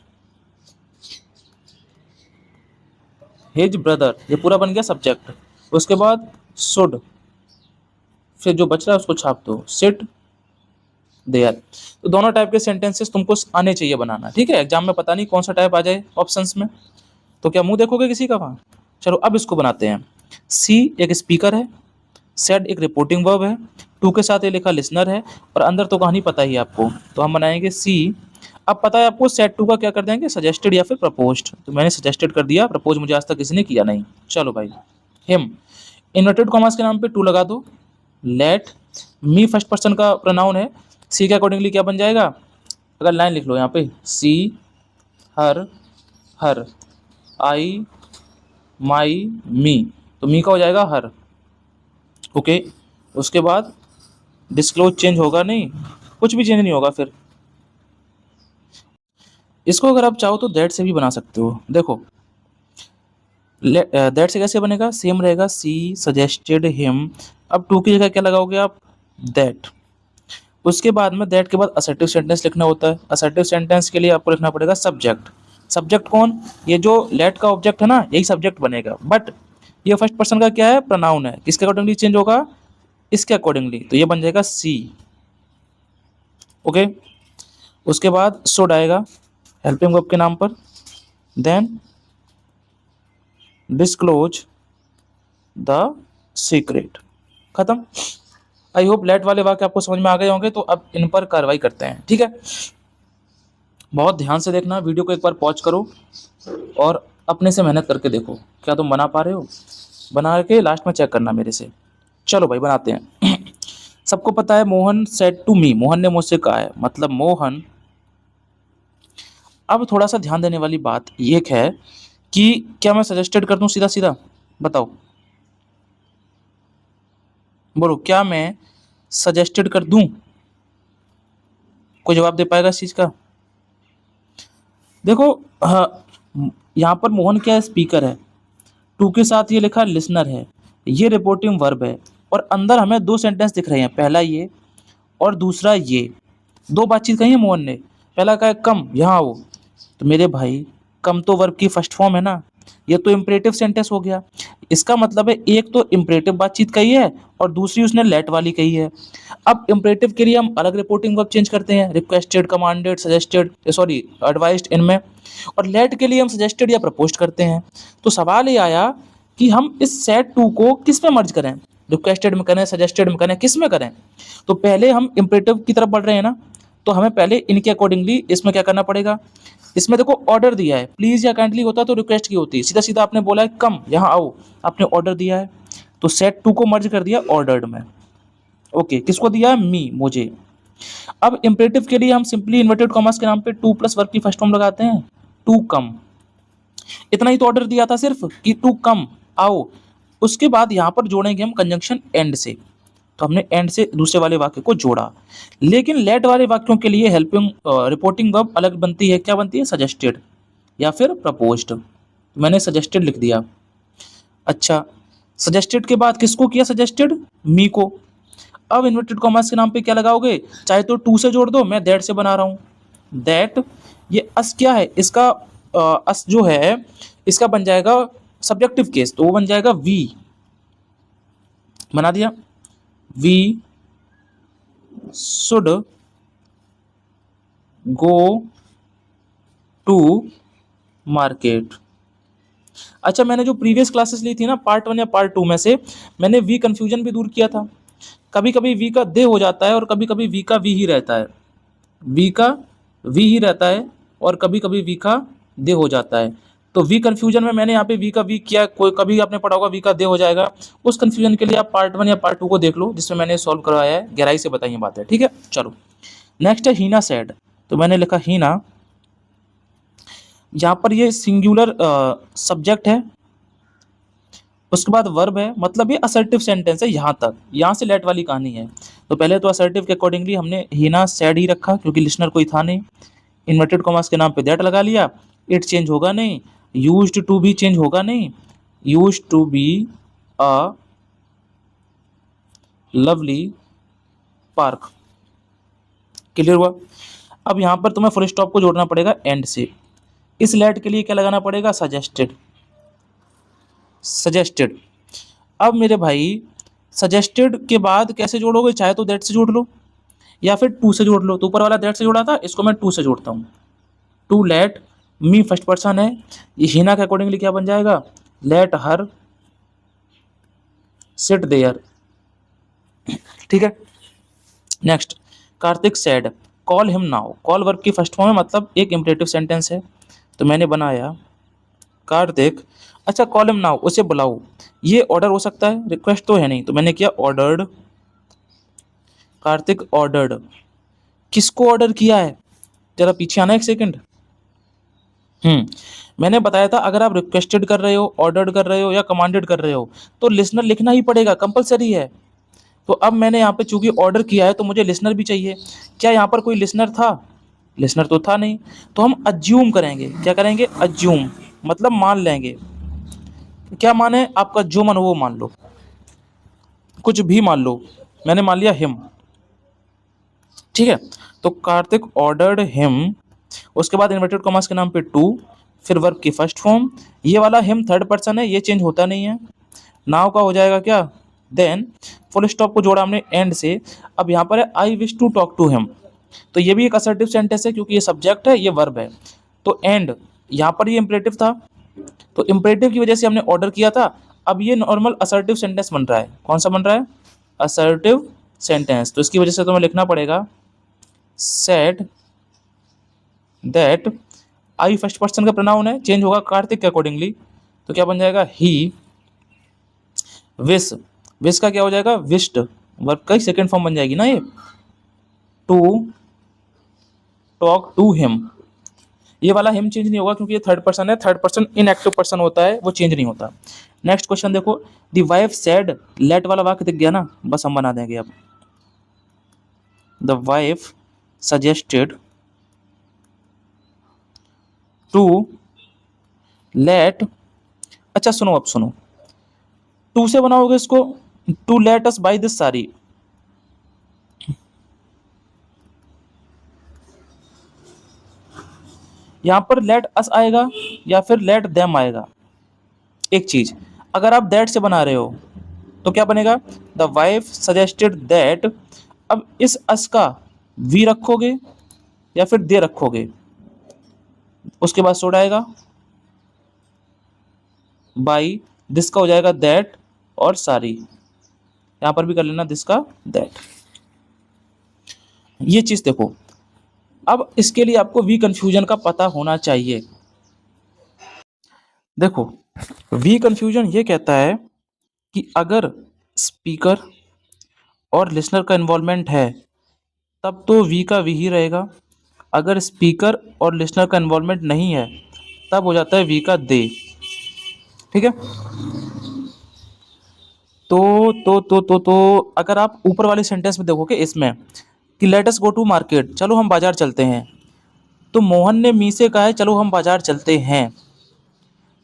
हिज ब्रदर, ये पूरा बन गया सब्जेक्ट। उसके बाद शुड, फिर जो बच रहा है उसको छाप दो, सिट देयर। तो दोनों टाइप के सेंटेंसेस तुमको आने चाहिए बनाना। ठीक है, एग्जाम में पता नहीं कौन सा टाइप आ जाए ऑप्शंस में, तो क्या मुंह देखोगे किसी का वहाँ। चलो अब इसको बनाते हैं। सी एक स्पीकर है, सेड एक रिपोर्टिंग वर्ब है, टू के साथ ये लिखा लिसनर है, और अंदर तो कहानी पता ही है आपको, तो हम बनाएंगे सी। अब पता है आपको सेट टू का क्या कर देंगे, सजेस्टेड या फिर प्रपोज्ड। तो मैंने सजेस्टेड कर दिया, प्रपोज मुझे आज तक किसी ने किया नहीं। चलो भाई, हिम, इन्वर्टेड कॉमर्स के नाम पे टू लगा दो। लेट मी फर्स्ट पर्सन का प्रोनाउन है, सी के अकॉर्डिंगली क्या बन जाएगा, अगर लाइन लिख लो यहाँ पे, सी हर, हर, आई माई मी, तो मी का हो जाएगा हर। ओके, उसके बाद डिस्क्लोज चेंज होगा नहीं, कुछ भी चेंज नहीं होगा। फिर इसको अगर आप चाहो तो दैट से भी बना सकते हो। देखो दैट से कैसे बनेगा, सेम रहेगा, सी सजेस्टेड हिम। अब टू की जगह क्या लगाओगे आप, दैट। उसके बाद में दैट के बाद असर्टिव सेंटेंस लिखना होता है। असर्टिव सेंटेंस के लिए आपको लिखना पड़ेगा सब्जेक्ट। सब्जेक्ट कौन, ये जो लेट का ऑब्जेक्ट है ना, यही सब्जेक्ट बनेगा, बट ये फर्स्ट पर्सन का क्या है, प्रोनाउन है, किसके अकॉर्डिंगली चेंज होगा, इसके अकॉर्डिंगली, तो ये बन जाएगा सी। ओके, उसके बाद शुड आएगा हेल्पिंग वर्ब के नाम पर, देन डिस्क्लोज द सीक्रेट, खत्म। आई होप लेट वाले वाक्य आपको समझ में आ गए होंगे, तो अब इन पर कार्रवाई करते हैं। ठीक है, बहुत ध्यान से देखना, वीडियो को एक बार पॉज करो और अपने से मेहनत करके देखो क्या तुम बना पा रहे हो, बना के लास्ट में चेक करना मेरे से। चलो भाई बनाते हैं। सबको पता है Mohan said to me, Mohan ने मुझसे कहा है, मतलब मोहन। अब थोड़ा सा ध्यान देने वाली बात ये है कि क्या मैं सजेस्टेड कर दूं सीधा सीधा, बताओ, बोलो क्या मैं सजेस्टेड कर दूं? कोई जवाब दे पाएगा इस चीज का? देखो, हाँ, यहाँ पर मोहन क्या है, स्पीकर है। टू के साथ ये लिखा लिसनर है, ये रिपोर्टिंग वर्ब है, और अंदर हमें दो सेंटेंस दिख रहे हैं, पहला ये और दूसरा ये। दो बातचीत कही है मोहन ने। पहला कहा है कम यहाँ आओ, तो मेरे भाई कम तो वर्ब की फर्स्ट फॉर्म है ना, ये तो इम्परेटिव सेंटेंस हो गया। इसका मतलब है एक तो इम्परेटिव बातचीत कही है और दूसरी उसने लेट वाली कही है। अब इम्परेटिव के लिए हम अलग रिपोर्टिंग वर्ब चेंज करते हैं, requested, commanded, suggested, sorry advised, इनमें। और लेट के लिए हम सजेस्टेड या प्रपोज्ड करते हैं। तो सवाल ये आया कि हम इस सेट टू को किस में मर्ज करें, रिक्वेस्टेड में करें, सजेस्टेड में करें, किस में करें? तो पहले हम इम्परेटिव की तरफ बढ़ रहे हैं ना, तो हमें पहले इनके अकॉर्डिंगली इसमें क्या करना पड़ेगा। इसमें देखो ऑर्डर दिया है, प्लीज या काइंडली होता तो रिक्वेस्ट की होती, सीधा सीधा आपने बोला है कम यहाँ आओ, आपने ऑर्डर दिया है, तो सेट टू को मर्ज कर दिया ऑर्डर्ड में। ओके, किसको दिया है? मी, मुझे। अब इम्परेटिव के लिए हम सिंपली इन्वर्टेड कॉमर्स के नाम पे टू प्लस वर्ब की फर्स्ट फॉर्म लगाते हैं, टू कम। इतना ही तो ऑर्डर दिया था सिर्फ कि टू कम, आओ। उसके बाद यहाँ पर जोड़ेंगे हम कंजंक्शन एंड से, तो हमने एंड से दूसरे वाले वाक्य को जोड़ा। लेकिन लेट वाले वाक्यों के लिए हेल्पिंग रिपोर्टिंग वर्ब अलग बनती है, क्या बनती है? सजेस्टेड या फिर प्रपोज्ड। मैंने सजेस्टेड लिख दिया। अच्छा, सजेस्टेड के बाद किसको किया सजेस्टेड? मी को। अब इन्वर्टेड कॉमर्स के नाम पे क्या लगाओगे? चाहे तो टू से जोड़ दो, मैं दैट से बना रहा हूँ, दैट। ये अस क्या है इसका? अस जो है इसका बन जाएगा सब्जेक्टिव केस, तो वो बन जाएगा वी, बना दिया। We should go to market. अच्छा, मैंने जो प्रीवियस क्लासेस ली थी ना, पार्ट 1 या पार्ट 2 में से, मैंने वी कंफ्यूजन भी दूर किया था। कभी कभी वी का दे हो जाता है और कभी कभी वी का वी ही रहता है, वी का वी ही रहता है और कभी कभी वी का दे हो जाता है। तो वी कंफ्यूजन में मैंने यहाँ पे वी का वी किया, कोई कभी आपने पढ़ा होगा वी का दे हो जाएगा। उस कंफ्यूजन के लिए आप पार्ट 1 या पार्ट 2 को देख लो, जिसमें मैंने सॉल्व करवाया है, गहराई से बताइए बातें, ठीक है। चलो नेक्स्ट है हीना सेड, तो मैंने लिखा हीना। यहाँ पर ये सिंगुलर सब्जेक्ट है, उसके बाद वर्ब है, मतलब ये असर्टिव सेंटेंस है यहाँ तक, यहाँ से लेट वाली कहानी है। तो पहले तो असर्टिव के अकॉर्डिंगली हमने हीना सैड ही रखा क्योंकि लिसनर कोई था नहीं। इन्वर्टेड कॉमर्स के नाम पे दैट लगा लिया, इट चेंज होगा नहीं, यूज्ड टू बी चेंज होगा नहीं, used to be a lovely park. Clear हुआ? अब यहाँ पर तुम्हें फुल स्टॉप को जोड़ना पड़ेगा एंड से। इस लेट के लिए क्या लगाना पड़ेगा? Suggested, suggested. अब मेरे भाई सजेस्टेड के बाद कैसे जोड़ोगे? चाहे तो दैट से जोड़ लो या फिर टू से जोड़ लो। तो ऊपर वाला दैट से जोड़ा था, इसको मैं टू से जोड़ता हूँ। To let me first person है, ये हीना के अकॉर्डिंगली क्या बन जाएगा? लेट हर सिट देयर, ठीक है। Next, Kartik said call him now. Call verb की फर्स्ट फॉर्म है, मतलब एक इम्परेटिव सेंटेंस है, तो मैंने बनाया कार्तिक, अच्छा कॉल हिम नाउ, उसे बुलाओ। ये ऑर्डर हो सकता है, रिक्वेस्ट तो है नहीं, तो मैंने किया ऑर्डर्ड, कार्तिक ऑर्डर्ड। किसको ऑर्डर किया है? जरा पीछे आना एक सेकंड। मैंने बताया था अगर आप रिक्वेस्टेड कर रहे हो, ऑर्डर्ड कर रहे हो या कमांडेड कर रहे हो तो लिसनर लिखना ही पड़ेगा, कंपलसरी है। तो अब मैंने यहाँ पे चूंकि ऑर्डर किया है तो मुझे लिसनर भी चाहिए। क्या यहाँ पर कोई लिसनर था? लिसनर तो था नहीं, तो हम अज्यूम करेंगे। क्या करेंगे? अज्यूम, मतलब मान लेंगे। क्या माने? आपका जो मन हो वो मान लो, कुछ भी मान लो। मैंने मान लिया हिम, ठीक है। तो कार्तिक ऑर्डर्ड हिम, उसके बाद इन्वर्टेड कॉमर्स के नाम पे टू, फिर वर्ब की फर्स्ट फॉर्म। ये वाला हिम थर्ड पर्सन है, ये चेंज होता नहीं है। नाउ का हो जाएगा क्या? देन फुल स्टॉप को जोड़ा हमने एंड से। अब यहाँ पर है I wish to talk to him, तो ये भी एक असर्टिव सेंटेंस है क्योंकि ये सब्जेक्ट है, ये वर्ब है। तो एंड, यहाँ पर ये इंपरेटिव था, तो इंपरेटिव की वजह से हमने ऑर्डर किया था। अब ये नॉर्मल असर्टिव सेंटेंस बन रहा है। कौन सा बन रहा है? Assertive sentence. तो इसकी वजह से तुम्हें लिखना पड़ेगा said that I first person का प्रोनाउन है, चेंज होगा कार्तिक के अकॉर्डिंगली, तो क्या बन जाएगा ही विश। विश का क्या हो जाएगा विश्ड, वर्ब का सेकंड फॉर्म बन जाएगी ना ये, टू टॉक टू हिम। ये वाला हिम चेंज नहीं होगा क्योंकि ये थर्ड पर्सन है, थर्ड पर्सन इनएक्टिव पर्सन होता है, वो चेंज नहीं होता। नेक्स्ट क्वेश्चन देखो, दी वाइफ सेड, लेट वाला वाक्य दिख गया ना, बस हम बना देंगे अब। The wife suggested to let, अच्छा सुनो अब सुनो, टू से बनाओगे इसको, to let us buy this sari, यहां पर लेट अस आएगा या फिर लेट देम आएगा। एक चीज, अगर आप दैट से बना रहे हो तो क्या बनेगा, द वाइफ सजेस्टेड दैट। अब इस अस का वी रखोगे या फिर दे रखोगे, उसके बाद सोड आएगा, बाई दिस का हो जाएगा दैट, और सारी यहां पर भी कर लेना दिस का दैट। ये चीज देखो, अब इसके लिए आपको वी कंफ्यूजन का पता होना चाहिए। देखो वी कंफ्यूजन ये कहता है कि अगर स्पीकर और लिसनर का इन्वॉल्वमेंट है तब तो वी का वी ही रहेगा, अगर स्पीकर और लिसनर का इन्वॉल्वमेंट नहीं है तब हो जाता है वी का दे। ठीक है, तो अगर आप ऊपर वाले सेंटेंस में देखोगे इसमें कि let us go to market, चलो हम बाजार चलते हैं, तो मोहन ने मी से कहा है चलो हम बाजार चलते हैं,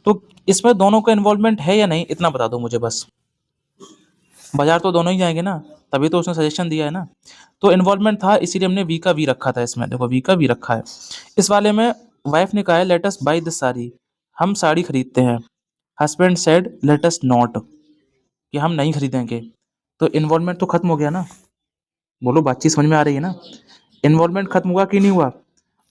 तो इसमें दोनों का इन्वॉल्वमेंट है या नहीं इतना बता दो मुझे बस। बाजार तो दोनों ही जाएंगे ना, तभी तो उसने सजेशन दिया है ना, तो इन्वॉल्वमेंट था इसीलिए हमने वी का वी रखा था इसमें, देखो वी का वी रखा है। इस वाले में वाइफ ने कहा है let us buy this sari, हम साड़ी खरीदते हैं। Husband said let us not, कि हम नहीं खरीदेंगे, तो इन्वॉल्वमेंट तो खत्म हो गया ना। बोलो बातचीत समझ में आ रही है ना, इन्वॉल्वमेंट खत्म हुआ कि नहीं हुआ।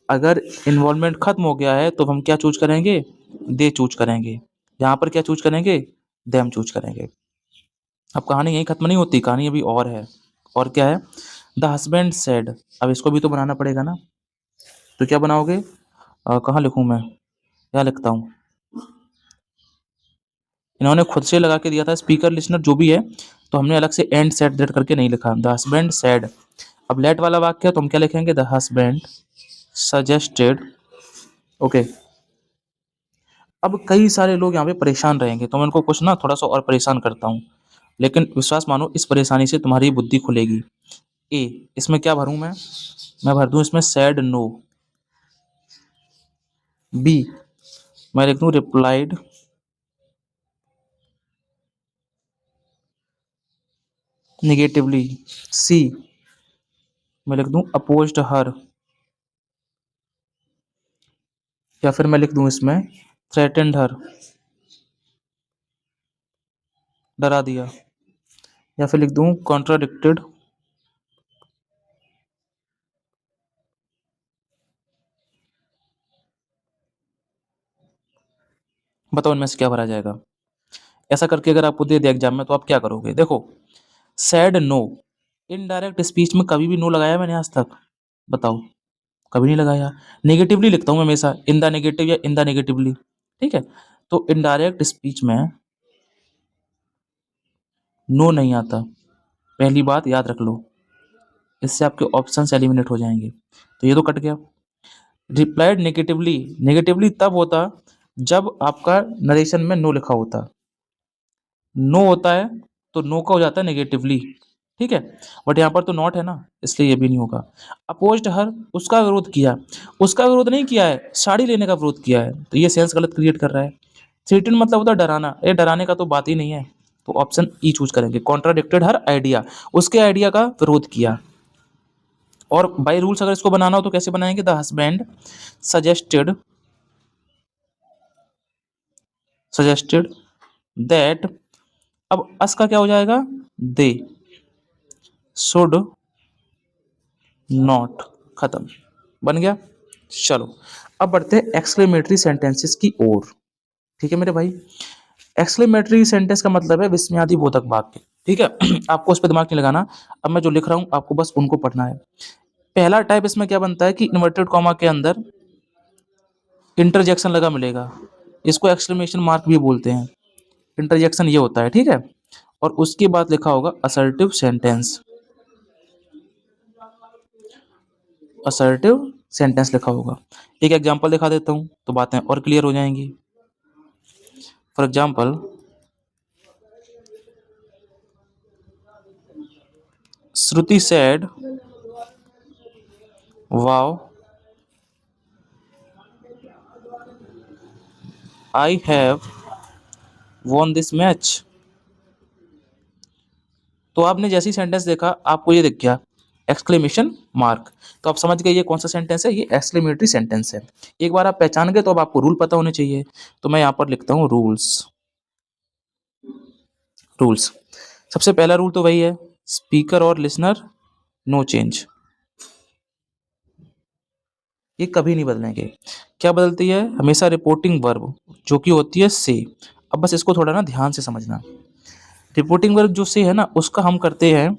अगर इन्वॉल्वमेंट खत्म हो गया है तो हम क्या चूज करेंगे, दे चूज करेंगे, यहाँ पर क्या चूज करेंगे, देम चूज करेंगे। अब कहानी यही खत्म नहीं होती, कहानी अभी और है। और क्या है, द हस्बैंड सेड, अब इसको भी तो बनाना पड़ेगा ना, तो क्या बनाओगे, कहाँ लिखूं मैं, क्या लिखता हूँ, इन्होंने खुद से लगा के दिया था स्पीकर लिसनर जो भी है, तो हमने अलग से एंड सेड दैट करके नहीं लिखा, द हस्बैंड सेड। अब लेट वाला वाक्य तो हम क्या लिखेंगे, द हस्बैंड सजेस्टेड। ओके, अब कई सारे लोग यहाँ पे परेशान रहेंगे, तो मैं उनको कुछ ना थोड़ा सा और परेशान करता हूँ, लेकिन विश्वास मानो इस परेशानी से तुम्हारी बुद्धि खुलेगी। ए, इसमें क्या भरूं मैं भर दूं इसमें सैड नो। बी, मैं लिख दूं रिप्लाइड निगेटिवली। सी, मैं लिख दूं अपोज्ड हर, या फिर मैं लिख दूं इसमें थ्रेटेंड हर, डरा दिया, या फिर लिख दूं कॉन्ट्राडिक्टेड, बताओ इनमें से क्या भरा जाएगा। ऐसा करके अगर आपको दे दिया एग्जाम में तो आप क्या करोगे, देखो सैड नो, इनडायरेक्ट स्पीच में कभी भी नो लगाया मैंने आज तक, बताओ, कभी नहीं लगाया। नेगेटिवली लिखता हूँ मैं हमेशा, इन द नेगेटिव या इन द नेगेटिवली, ठीक है, तो इनडायरेक्ट स्पीच में नो नहीं आता, पहली बात याद रख लो, इससे आपके ऑप्शंस एलिमिनेट हो जाएंगे, तो ये तो कट गया। रिप्लाइड नेगेटिवली, नेगेटिवली तब होता जब आपका नरेशन में नो लिखा होता, नो होता है तो नो का हो जाता है नेगेटिवली, ठीक है, बट यहाँ पर तो नॉट है ना, इसलिए ये भी नहीं होगा। अपोज्ड हर, उसका विरोध किया, उसका विरोध नहीं किया है, साड़ी लेने का विरोध किया है, तो ये सेंस गलत क्रिएट कर रहा है। थ्रेटन मतलब होता है डराना, ये डराने का तो बात ही नहीं है, तो ऑप्शन ई चूज करेंगे। कॉन्ट्राडिक्टेड हर आइडिया, उसके आइडिया का विरोध किया। और बाय रूल्स अगर इसको बनाना हो तो कैसे बनाएंगे, the husband suggested suggested that, अब अस का क्या हो जाएगा, दे शुड नॉट, खत्म, बन गया। चलो अब बढ़ते हैं एक्सक्लेमेटरी सेंटेंसेस की ओर, ठीक है मेरे भाई। एक्सक्लेमेटरी सेंटेंस का मतलब है विस्मयादि बोधक वाक्य, ठीक है। आपको उस पर दिमाग नहीं लगाना, अब मैं जो लिख रहा हूं आपको बस उनको पढ़ना है। पहला टाइप इसमें क्या बनता है कि इन्वर्टेड कॉमा के अंदर इंटरजेक्शन लगा मिलेगा, इसको एक्सक्लेमेशन मार्क भी बोलते हैं। इंटरजेक्शन ये होता है, ठीक है। और उसके बाद लिखा होगा असर्टिव सेंटेंस, असर्टिव सेंटेंस लिखा होगा। एक एग्जांपल दिखा देता हूँ तो बातें और क्लियर हो जाएंगी। For example, Shruti said wow I have von this match. तो आपने जैसे ही सेंटेंस देखा आपको ये दिख गया एक्सक्लेमेशन मार्क। तो आप समझ गए ये कौन सा सेंटेंस है, ये एक्सक्लेमेटरी सेंटेंस है। एक बार आप पहचान गए तो अब आपको रूल पता होने चाहिए। तो मैं यहाँ पर लिखता हूँ रूल्स। रूल्स, सबसे पहला रूल तो वही है, स्पीकर और लिसनर नो चेंज, ये कभी नहीं बदलेंगे। क्या बदलती है, हमेशा रिपोर्टिंग वर्ब जो कि होती है से। अब बस इसको थोड़ा ना ध्यान से समझना। रिपोर्टिंग वर्ब जो से है ना, उसका हम करते हैं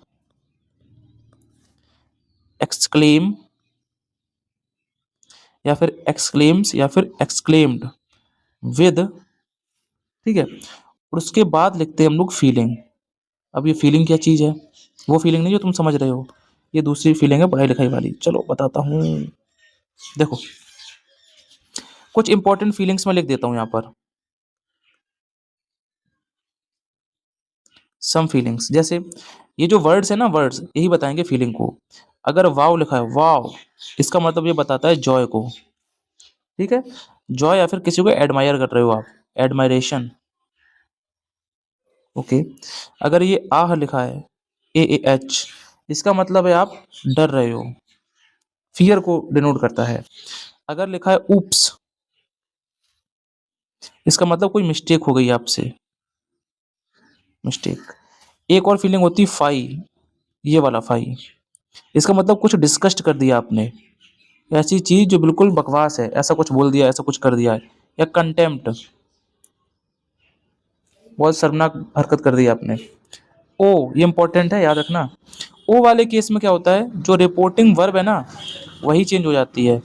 एक्सक्लेम या फिर एक्सक्लेम्स या फिर एक्सक्लेम्ड विद, ठीक है। और उसके बाद लिखते हैं हम लोग फीलिंग। अब ये फीलिंग क्या चीज़ है, वो फीलिंग नहीं जो तुम समझ रहे हो, ये दूसरी फीलिंग है पढ़ाई लिखाई वाली। चलो बताता हूँ, देखो कुछ इंपॉर्टेंट फीलिंग्स मैं लिख देता हूँ यहाँ पर। सम फीलिंग्स, जैसे ये जो वर्ड्स है ना, वर्ड्स यही बताएंगे फीलिंग को। अगर वाव लिखा है, वाव, इसका मतलब ये बताता है जॉय को, ठीक है। जॉय या फिर किसी को एडमायर कर रहे हो आप, एडमायरेशन, ओके। अगर ये आह लिखा है, ए ए एच, इसका मतलब है आप डर रहे हो, फियर को डिनोट करता है। अगर लिखा है ऊप्स, इसका मतलब कोई मिस्टेक हो गई आपसे, मिस्टेक। एक और फीलिंग होती है फाई, ये वाला फाई, इसका मतलब कुछ डिस्कस्ट कर दिया आपने, ऐसी चीज जो बिल्कुल बकवास है, ऐसा कुछ बोल दिया, ऐसा कुछ कर दिया है। या कंटेम्प्ट, बहुत शर्मनाक हरकत कर दी आपने। ओ, ये इंपॉर्टेंट है, याद रखना। ओ वाले केस में क्या होता है, जो रिपोर्टिंग वर्ब है ना, वही चेंज हो जाती है,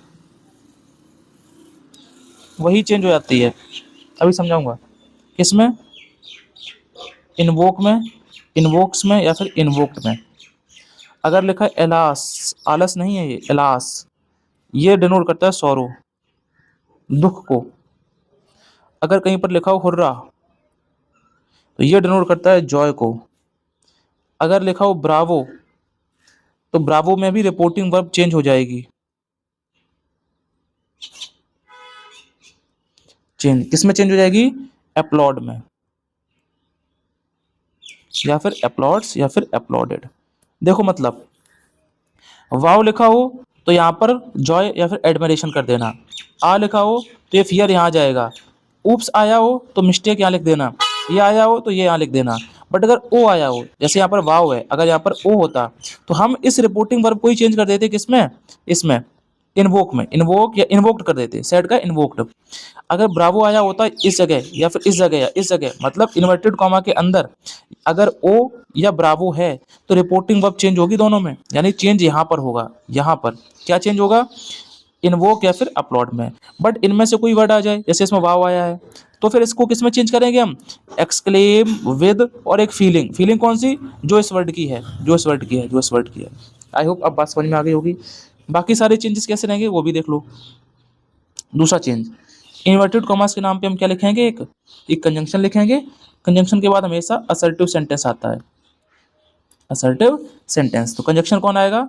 वही चेंज हो जाती है। अभी समझाऊंगा किसमें, इन्वोक में, इन्वोक्स में या फिर इन्वोक्ड में। अगर लिखा है एलास, आलस नहीं है ये, एलास, ये डिनोट करता है सॉरो, दुख को। अगर कहीं पर लिखा हो हुर्रा, तो ये डिनोट करता है जॉय को। अगर लिखा हो ब्रावो, तो ब्रावो में भी रिपोर्टिंग वर्ब चेंज हो जाएगी, चेंज किसमें चेंज हो जाएगी, अपलॉड में, या फिर अपलॉड्स या फिर अपलॉडेड। देखो मतलब, वाव लिखा हो तो यहाँ पर जॉय या फिर एडमिरेशन कर देना। आ लिखा हो तो ये फियर यहाँ जाएगा। ऊप्स आया हो तो मिस्टेक यहाँ लिख देना। ये आया हो तो ये यहाँ लिख देना। बट अगर ओ आया हो, जैसे यहाँ पर वाव है, अगर यहाँ पर ओ होता तो हम इस रिपोर्टिंग वर्ब को ही चेंज कर देते, किसमें, इसमें, इन्वोक में, इन्वोक या इन्वोक्ड कर देते, सेड का इन्वोक्ड। अगर ब्रावो आया होता इस जगह या फिर इस जगह या इस जगह, मतलब इन्वर्टेड कॉमा के अंदर अगर ओ या ब्रावो है, तो रिपोर्टिंग वर्ब चेंज होगी दोनों में, यानी चेंज यहाँ पर होगा। यहाँ पर क्या चेंज होगा, इन्वोक या फिर अपलॉड में। बट इनमें से कोई वर्ड आ जाए, जैसे इसमें वाव आया है, तो फिर इसको किस में चेंज करेंगे हम, एक्सक्लेम विद और एक फीलिंग। फीलिंग कौन सी, जो इस वर्ड की है, जो इस वर्ड की है, जो इस वर्ड की है। आई होप अब बात समझ में आ गई होगी। बाकी सारे चेंजेस कैसे रहेंगे वो भी देख लो। दूसरा चेंज, इन्वर्टेड कॉमास के नाम पे हम क्या लिखेंगे, एक कंजंक्शन लिखेंगे। कंजंक्शन के बाद हमेशा असर्टिव सेंटेंस आता है, असर्टिव सेंटेंस। तो कंजंक्शन कौन आएगा,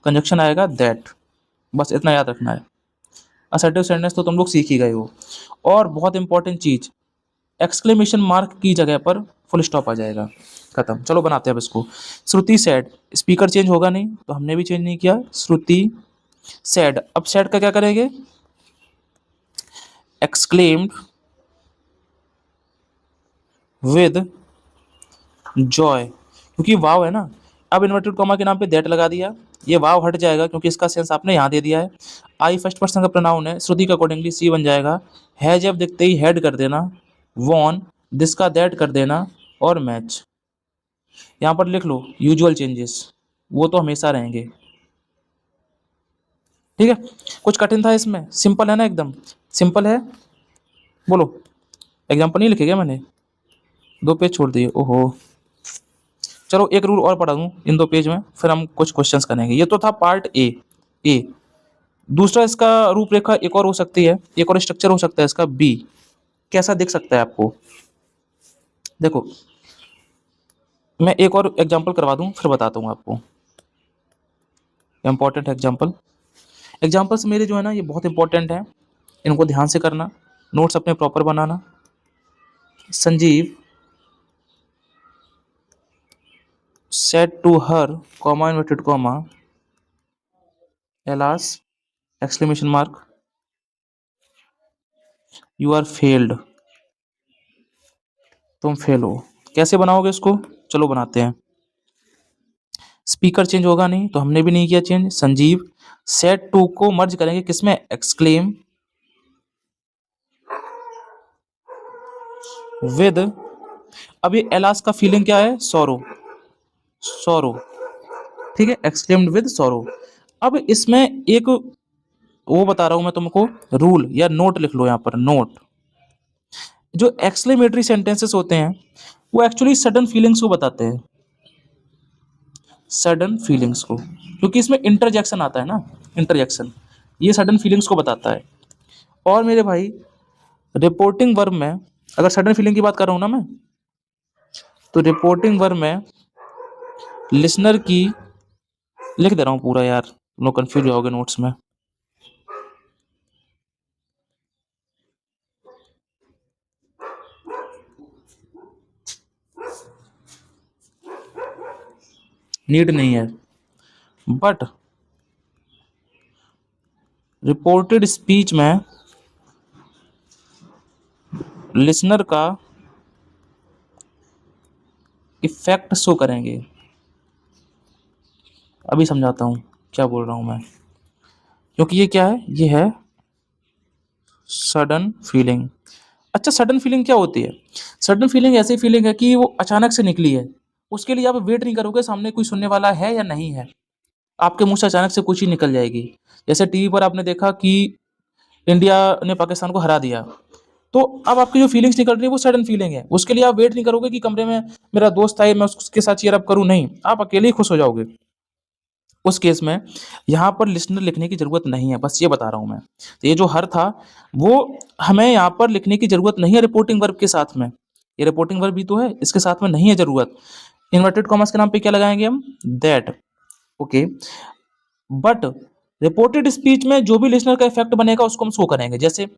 कंजंक्शन आएगा दैट, बस इतना याद रखना है। असर्टिव सेंटेंस तो तुम लोग सीख ही गए हो। और बहुत इंपॉर्टेंट चीज, एक्सक्लेमेशन मार्क की जगह पर फुल स्टॉप आ जाएगा, खत्म। चलो बनाते हैं अब इसको। श्रुति सेड, स्पीकर चेंज होगा नहीं तो हमने भी चेंज नहीं किया, श्रुति सेड। अब सेड का क्या करेंगे, एक्सक्लेम्ड विद जॉय, क्योंकि वाव है ना। अब इन्वर्टेड कॉमा के नाम पे दैट लगा दिया, ये वाव हट जाएगा क्योंकि इसका सेंस आपने यहाँ दे दिया है। आई फर्स्ट पर्सन का प्रोनाउन है, श्रुति का अकॉर्डिंगली सी बन जाएगा। है जब दिखते ही हेड कर देना, वॉन दिस का दैट कर देना, और मैच। यहाँ पर लिख लो यूजुअल चेंजेस, वो तो हमेशा रहेंगे। ठीक है, कुछ कठिन था इसमें? सिंपल है ना, एकदम सिंपल है। बोलो, एग्जाम्पल नहीं लिखे क्या मैंने? 2 पेज छोड़ दिए, ओहो। चलो एक रूल और पढ़ा दूं इन 2 पेज में, फिर हम कुछ क्वेश्चंस करेंगे। ये तो था पार्ट ए। दूसरा इसका रूपरेखा एक और हो सकती है, एक और स्ट्रक्चर हो सकता है इसका, बी। कैसा दिख सकता है आपको? देखो, मैं एक और एग्जांपल करवा दूं फिर बताता हूँ आपको। इंपॉर्टेंट एग्जांपल, एग्जांपल्स मेरे जो है ना ये बहुत इंपॉर्टेंट है, इनको ध्यान से करना, नोट्स अपने proper banana. Sanjeev said to her, comma inverted comma, alas, exclamation mark, you are failed, तुम फेल हो। कैसे बनाओगे इसको? चलो बनाते हैं। स्पीकर चेंज होगा नहीं, तो हमने भी नहीं किया चेंज। संजीव सेट टू को मर्ज करेंगे किसमें? एक्सक्लेम विद, अब ये एलास का फीलिंग क्या है? सोरो, सोरो, ठीक है, एक्सक्लेम्ड विद सोरो। अब इसमें एक वो बता रहा हूं मैं तुमको, रूल या नोट लिख लो यहाँ पर, नोट। जो एक्सक्लेमेटरी सेंटेंसेस होते हैं वो एक्चुअली सडन फीलिंग्स को बताते हैं, सडन फीलिंग्स को, क्योंकि इसमें इंटरजेक्शन आता है ना, इंटरजेक्शन, ये सडन फीलिंग्स को बताता है। और मेरे भाई रिपोर्टिंग वर्ब में, अगर सडन फीलिंग की बात कर रहा हूं ना मैं, तो रिपोर्टिंग वर्ब में लिसनर की, लिख दे रहा हूं पूरा यार, नो कंफ्यूज होगे नोट्स में। नीड नहीं है, बट रिपोर्टेड स्पीच में लिसनर का इफेक्ट शो करेंगे। अभी समझाता हूं क्या बोल रहा हूं मैं, क्योंकि ये क्या है? ये है सडन फीलिंग। अच्छा, सडन फीलिंग क्या होती है? सडन फीलिंग ऐसी फीलिंग है कि वो अचानक से निकली है, उसके लिए आप वेट नहीं करोगे सामने कोई सुनने वाला है या नहीं है, आपके मुंह से अचानक से कुछ ही निकल जाएगी। जैसे टीवी पर आपने देखा कि इंडिया ने पाकिस्तान को हरा दिया, तो अब आपकी जो फीलिंग्स निकल रही है वो सडन फीलिंग है, उसके लिए आप वेट नहीं करोगे कि कमरे में मेरा दोस्त आए मैं उसके साथ चीयर अप करूं, नहीं, आप अकेले ही खुश हो जाओगे। उस केस में यहाँ पर लिसनर लिखने की जरूरत नहीं है, बस ये बता रहा हूं मैं। तो ये जो हर था वो हमें यहाँ पर लिखने की जरूरत नहीं है रिपोर्टिंग वर्ब के साथ में, ये रिपोर्टिंग वर्ब भी तो है, इसके साथ में नहीं है जरूरत। इन्वर्टेड कॉमर्स के नाम पे क्या लगाएंगे हम? That, okay. But reported speech में जो भी लिसनर का इफेक्ट बनेगा उसको हम शो करेंगे। जैसे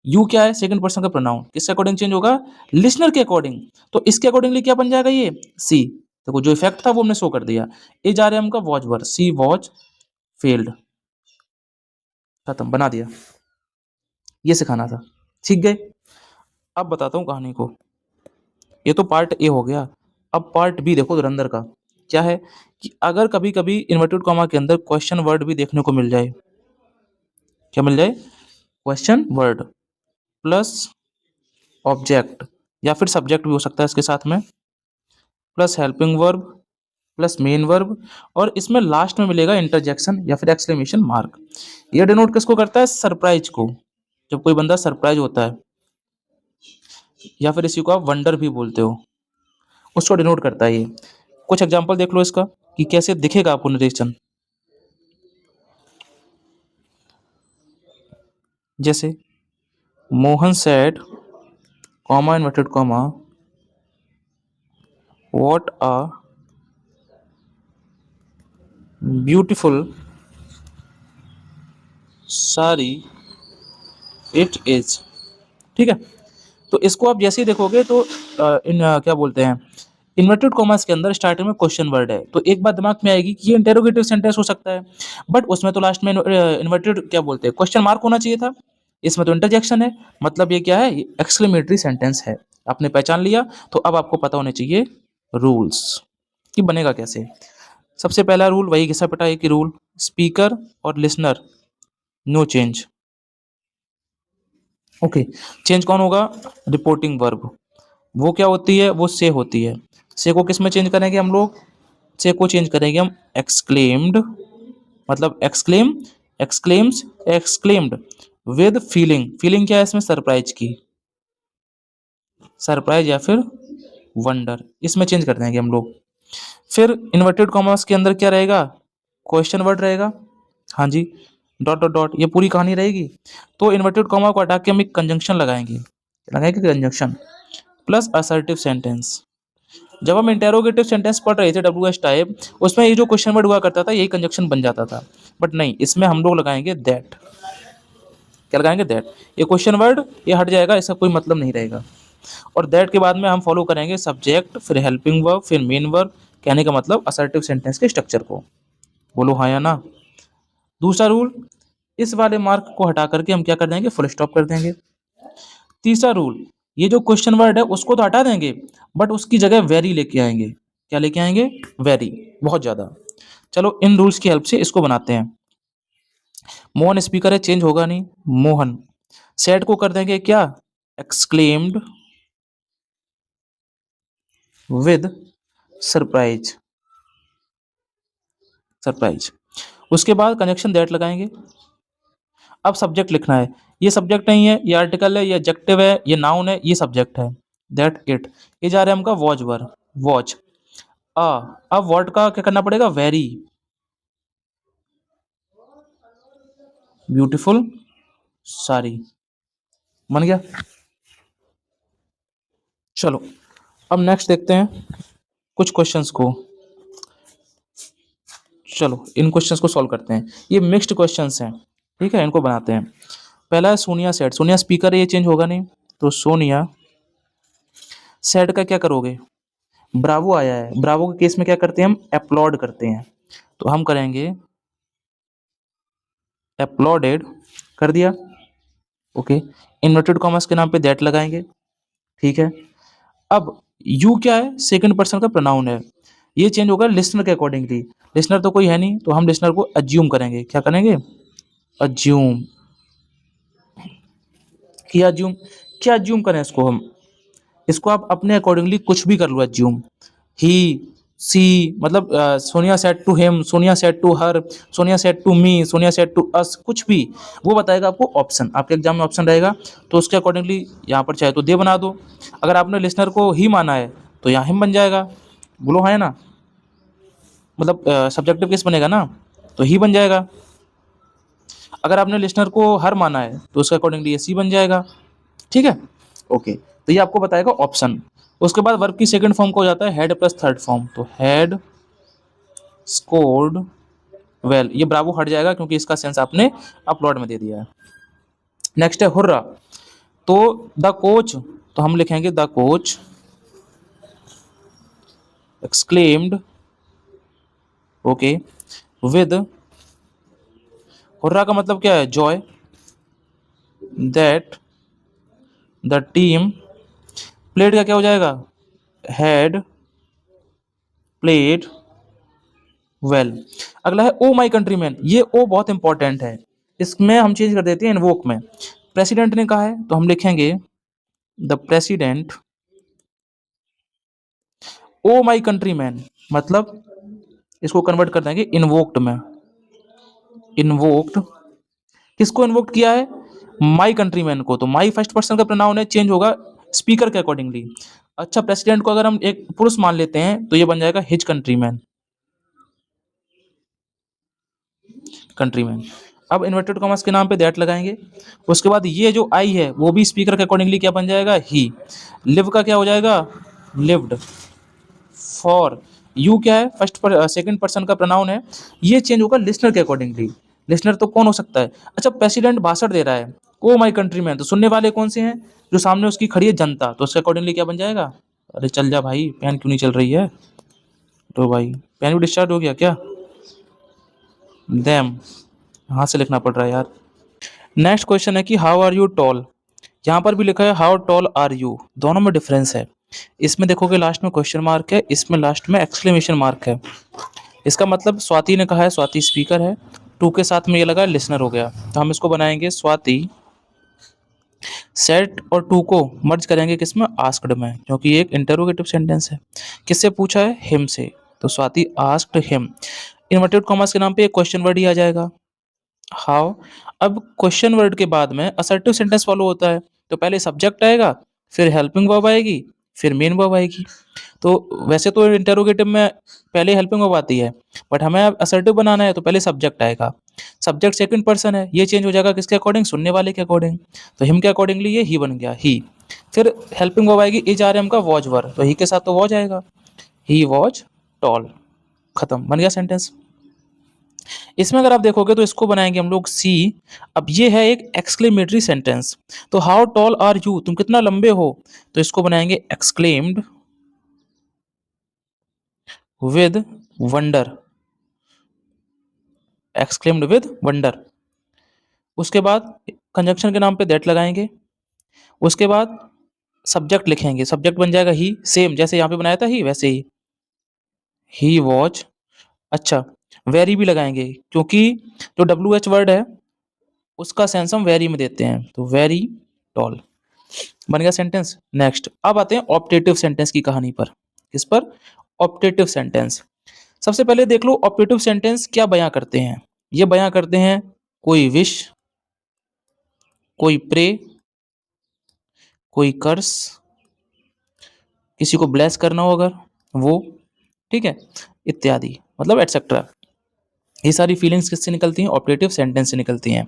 यू क्या है? सेकंड पर्सन का प्रोनाउन, किसके अकॉर्डिंग चेंज होगा? लिसनर के अकॉर्डिंग, तो इसके अकॉर्डिंगली क्या बन जाएगा? ये सी। देखो जो इफेक्ट था वो हमने शो कर दिया। ए जा रहे हैं हमका वॉच वर, सी वॉच फेल्ड, खत्म, बना दिया। ये सिखाना था, ठीक गए। अब बताता हूँ कहानी को। ये तो पार्ट ए हो गया। अब पार्ट बी देखो धुरंधर का। क्या है कि अगर कभी कभी इन्वर्टेड कॉमा के अंदर क्वेश्चन वर्ड भी देखने को मिल जाए, क्या मिल जाए? क्वेश्चन वर्ड प्लस ऑब्जेक्ट, या फिर सब्जेक्ट भी हो सकता है इसके साथ में, plus helping verb plus main verb, और इसमें लास्ट में मिलेगा इंटरजेक्शन या फिर एक्सक्लेमेशन मार्क। ये डिनोट किसको करता है? सरप्राइज को, जब कोई बंदा सरप्राइज होता है, या फिर इसी को आप वंडर भी बोलते हो, उसको डिनोट करता है ये। कुछ एग्जांपल देख लो इसका कि कैसे दिखेगा आपको नरेशन। जैसे Mohan said, comma inverted comma, what a beautiful sari it is, ठीक है। तो इसको आप जैसे ही देखोगे तो क्या बोलते हैं, इन्वर्टेड कॉमर्स के अंदर स्टार्टिंग में क्वेश्चन वर्ड है, तो एक बात दिमाग में आएगी कि ये इंटेरोगेटिव सेंटेंस हो सकता है, बट उसमें तो लास्ट में इन्वर्टेड क्या बोलते हैं, क्वेश्चन मार्क होना चाहिए था। इसमें तो इंटरजेक्शन है, मतलब ये क्या है? एक्सक्लेमेटरी सेंटेंस है। आपने पहचान लिया, तो अब आपको पता होने चाहिए रूल्स कि बनेगा कैसे। सबसे पहला रूल वही घिसा पिटाई की रूल, स्पीकर और listener no change, okay. Change कौन होगा? रिपोर्टिंग वर्ब, वो क्या होती है? वो से होती है। से को किस में चेंज करेंगे हम लोग? से को चेंज करेंगे हम एक्सक्लेम्ड, मतलब exclaim exclaims, exclaimed with feeling, feeling क्या है इसमें, सरप्राइज की, सरप्राइज या फिर वंडर, इसमें चेंज कर देंगे हम लोग। फिर इन्वर्टेड कॉमास के अंदर क्या रहेगा, क्वेश्चन वर्ड रहेगा, हाँ जी, डॉट डॉट डॉट, ये पूरी कहानी रहेगी। तो इन्वर्टेड कॉमा को हटा के हम एक कंजंक्शन लगाएंगे, लगाएंगे कंजंक्शन प्लस असर्टिव सेंटेंस। जब हम इंटेरोगेटिव सेंटेंस पढ़ रहे थे डब्ल्यू एस टाइप, उसमें ये जो क्वेश्चन वर्ड हुआ करता था यही कंजंक्शन बन जाता था, बट नहीं, इसमें हम लोग लगाएंगे दैट। क्या लगाएंगे, दैट। ये क्वेश्चन वर्ड ये हट जाएगा, इसका कोई मतलब नहीं रहेगा। और दैट के बाद में हम फॉलो करेंगे सब्जेक्ट, फिर हेल्पिंग वर्ब, फिर मेन वर्ब, कहने का मतलब असर्टिव सेंटेंस के स्ट्रक्चर को। बोलो हाँ या ना। दूसरा रूल, इस वाले मार्क को हटा करके हम क्या कर देंगे, फुल स्टॉप कर देंगे। तीसरा रूल, ये जो क्वेश्चन वर्ड है उसको तो हटा देंगे, बट उसकी जगह वेरी लेके आएंगे। क्या लेके आएंगे, वेरी, बहुत ज्यादा। चलो इन रूल्स की हेल्प से इसको बनाते हैं। मोहन स्पीकर है, चेंज होगा नहीं, मोहन। सेट को कर देंगे क्या, एक्सक्लेम्ड विद सरप्राइज, सरप्राइज। उसके बाद कनेक्शन दैट लगाएंगे। अब सब्जेक्ट लिखना है, ये सब्जेक्ट नहीं है, ये आर्टिकल है, ये एडजेक्टिव है, ये नाउन है, ये सब्जेक्ट है, दैट इट। ये जा रहा है हमका वॉच वर्ब, वॉच। आ, अब वर्ड का क्या करना पड़ेगा, वेरी, ब्यूटीफुल सारी, बन गया। चलो अब नेक्स्ट देखते हैं कुछ क्वेश्चंस को। चलो इन क्वेश्चंस को सॉल्व करते हैं, ये मिक्स्ड क्वेश्चंस हैं, ठीक है, इनको बनाते हैं। पहला है सोनिया सेट, सोनिया स्पीकर है, ये चेंज होगा नहीं, तो सोनिया सेट का क्या करोगे, ब्रावो आया है, ब्रावो के केस में क्या करते हैं हम, अपलॉड करते हैं, तो हम करेंगे अपलॉडेड, कर दिया, ओके। इन्वर्टेड कॉमर्स के नाम पे दैट लगाएंगे, ठीक है। अब यू क्या है, सेकंड पर्सन का प्रोनाउन है, ये चेंज होगा लिसनर के अकॉर्डिंगली। लिसनर तो कोई है नहीं, तो हम लिसनर को अज्यूम करेंगे, क्या करेंगे, अज्यूम, क्या अज्यूम, क्या अज्यूम करें इसको हम, इसको आप अपने अकॉर्डिंगली कुछ भी कर लो एज्यूम। ही, सी, मतलब Sonia said to him, Sonia said to her, Sonia said to me, Sonia said to us, कुछ भी वो बताएगा आपको ऑप्शन, आपके एग्जाम में ऑप्शन रहेगा, तो उसके अकॉर्डिंगली यहाँ पर चाहे तो दे बना दो। अगर आपने लिसनर को ही माना है तो यहाँ हिम बन जाएगा, बोलो हाँ है ना, मतलब सब्जेक्टिव केस बनेगा ना, तो ही बन जाएगा। अगर आपने लिसनर को हर माना है तो उसके अकॉर्डिंगली ये सी बन जाएगा, ठीक है, ओके। तो ये आपको बताएगा ऑप्शन। उसके बाद वर्ब की सेकंड फॉर्म को हो जाता है हेड प्लस थर्ड फॉर्म, तो हेड स्कोर्ड वेल, ये ब्रावो हट जाएगा क्योंकि इसका सेंस आपने अपलोड में दे दिया है। नेक्स्ट है हुर्रा, तो द कोच, तो हम लिखेंगे the coach exclaimed, okay, with, hurrah का मतलब क्या है, Joy, that the team played का क्या हो जाएगा, हैड प्लेड वेल। अगला है ओ माई कंट्रीमैन, ये ओ बहुत इंपॉर्टेंट है, इसमें हम चेंज कर देते हैं इन्वोक में। प्रेसिडेंट ने कहा है तो हम लिखेंगे the president O my countryman, मतलब इसको कन्वर्ट कर देंगे इन्वोक्ड में। इन्वोक्ड, किसको इन्वोक्ड किया है, माई कंट्रीमैन को, तो माई फर्स्ट पर्सन का प्रोनाउन है, चेंज होगा स्पीकर के अकॉर्डिंगली। अच्छा प्रेसिडेंट को अगर हम एक पुरुष मान लेते हैं तो ये बन जाएगा हिज कंट्रीमैन, कंट्रीमैन। अब इन्वर्टेड कॉमर्स के नाम पे दैट लगाएंगे। उसके बाद ये जो आई है वो भी स्पीकर के अकॉर्डिंगली क्या बन जाएगा, ही। लिव का क्या हो जाएगा, लिव्ड। फॉर, यू क्या है, फर्स्ट पर सेकंड पर्सन का प्रोनाउन है, ये चेंज होगा लिसनर के अकॉर्डिंगली। लिसनर तो कौन हो सकता है, अच्छा प्रेसिडेंट भाषण दे रहा है, ओ माई कंट्रीमैन, तो सुनने वाले कौन से हैं, जो सामने उसकी खड़ी है जनता, तो उसके अकॉर्डिंगली क्या बन जाएगा, अरे चल जा भाई, पेन क्यों नहीं चल रही है, तो भाई पेन भी डिस्चार्ज हो गया क्या, देम, हाथ से लिखना पड़ रहा है यार। नेक्स्ट क्वेश्चन है कि हाउ आर यू टॉल, यहाँ पर भी लिखा है हाउ टॉल आर यू, दोनों में डिफरेंस है। इसमें देखोगे लास्ट में क्वेश्चन मार्क है, इसमें लास्ट में एक्सक्लेमेशन मार्क है। इसका मतलब स्वाति ने कहा है, स्वाति स्पीकर है, टू के साथ में ये लगा लिसनर हो गया, तो हम इसको बनाएंगे स्वाति सेट और टू को मर्ज करेंगे किसमें, आस्क्ड में, क्योंकि ये एक इंटरोगेटिव सेंटेंस है। किससे पूछा है, हिम से, तो Swati asked him. Inverted commas के नाम पे एक क्वेश्चन वर्ड ही आ जाएगा, हाउ। अब क्वेश्चन वर्ड के बाद में असर्टिव सेंटेंस फॉलो होता है, तो पहले सब्जेक्ट आएगा, फिर हेल्पिंग वर्ब आएगी, फिर मेन वर्ब आएगी। तो वैसे तो इंटरोगेटिव में पहले हेल्पिंग वर्ब आती है, बट हमें अब असर्टिव बनाना है तो पहले सब्जेक्ट आएगा। सब्जेक्ट सेकंड पर्सन है, ये चेंज हो जाएगा किसके अकॉर्डिंग, सुनने वाले के अकॉर्डिंग। तो हिम के अकॉर्डिंगली ये ही बन गया, ही। फिर हेल्पिंग वर्ब आएगी इज आर एम का वॉज वर, तो ही के साथ तो वॉज आएगा, ही वॉज टॉल। खत्म, बन गया सेंटेंस। इसमें अगर आप देखोगे तो इसको बनाएंगे हम लोग सी। अब ये है एक एक्सक्लेमेटरी सेंटेंस, तो हाउ टॉल आर यू, तुम कितना लंबे हो, तो इसको बनाएंगे exclaimed with wonder, exclaimed with wonder. उसके बाद कंजंक्शन के नाम पे दैट लगाएंगे। उसके बाद सब्जेक्ट लिखेंगे, सब्जेक्ट बन जाएगा ही, सेम जैसे यहाँ पे बनाया था ही वैसे ही वॉच। अच्छा, वेरी भी लगाएंगे, क्योंकि जो डब्ल्यू एच वर्ड है उसका सेंस हम वेरी में देते हैं, तो वेरी टॉल। बन गया सेंटेंस। नेक्स्ट अब आते हैं ऑप्टेटिव सेंटेंस की कहानी पर। किस पर, ऑप्टेटिव सेंटेंस। सबसे पहले देख लो ऑप्टेटिव सेंटेंस क्या बयां करते हैं। ये बयां करते हैं कोई विश, कोई प्रे, कोई कर्स, किसी को ब्लेस करना हो अगर वो, ठीक है, इत्यादि, मतलब एटसेट्रा। ये सारी फीलिंग्स किससे निकलती हैं, ऑप्टेटिव सेंटेंस से निकलती हैं।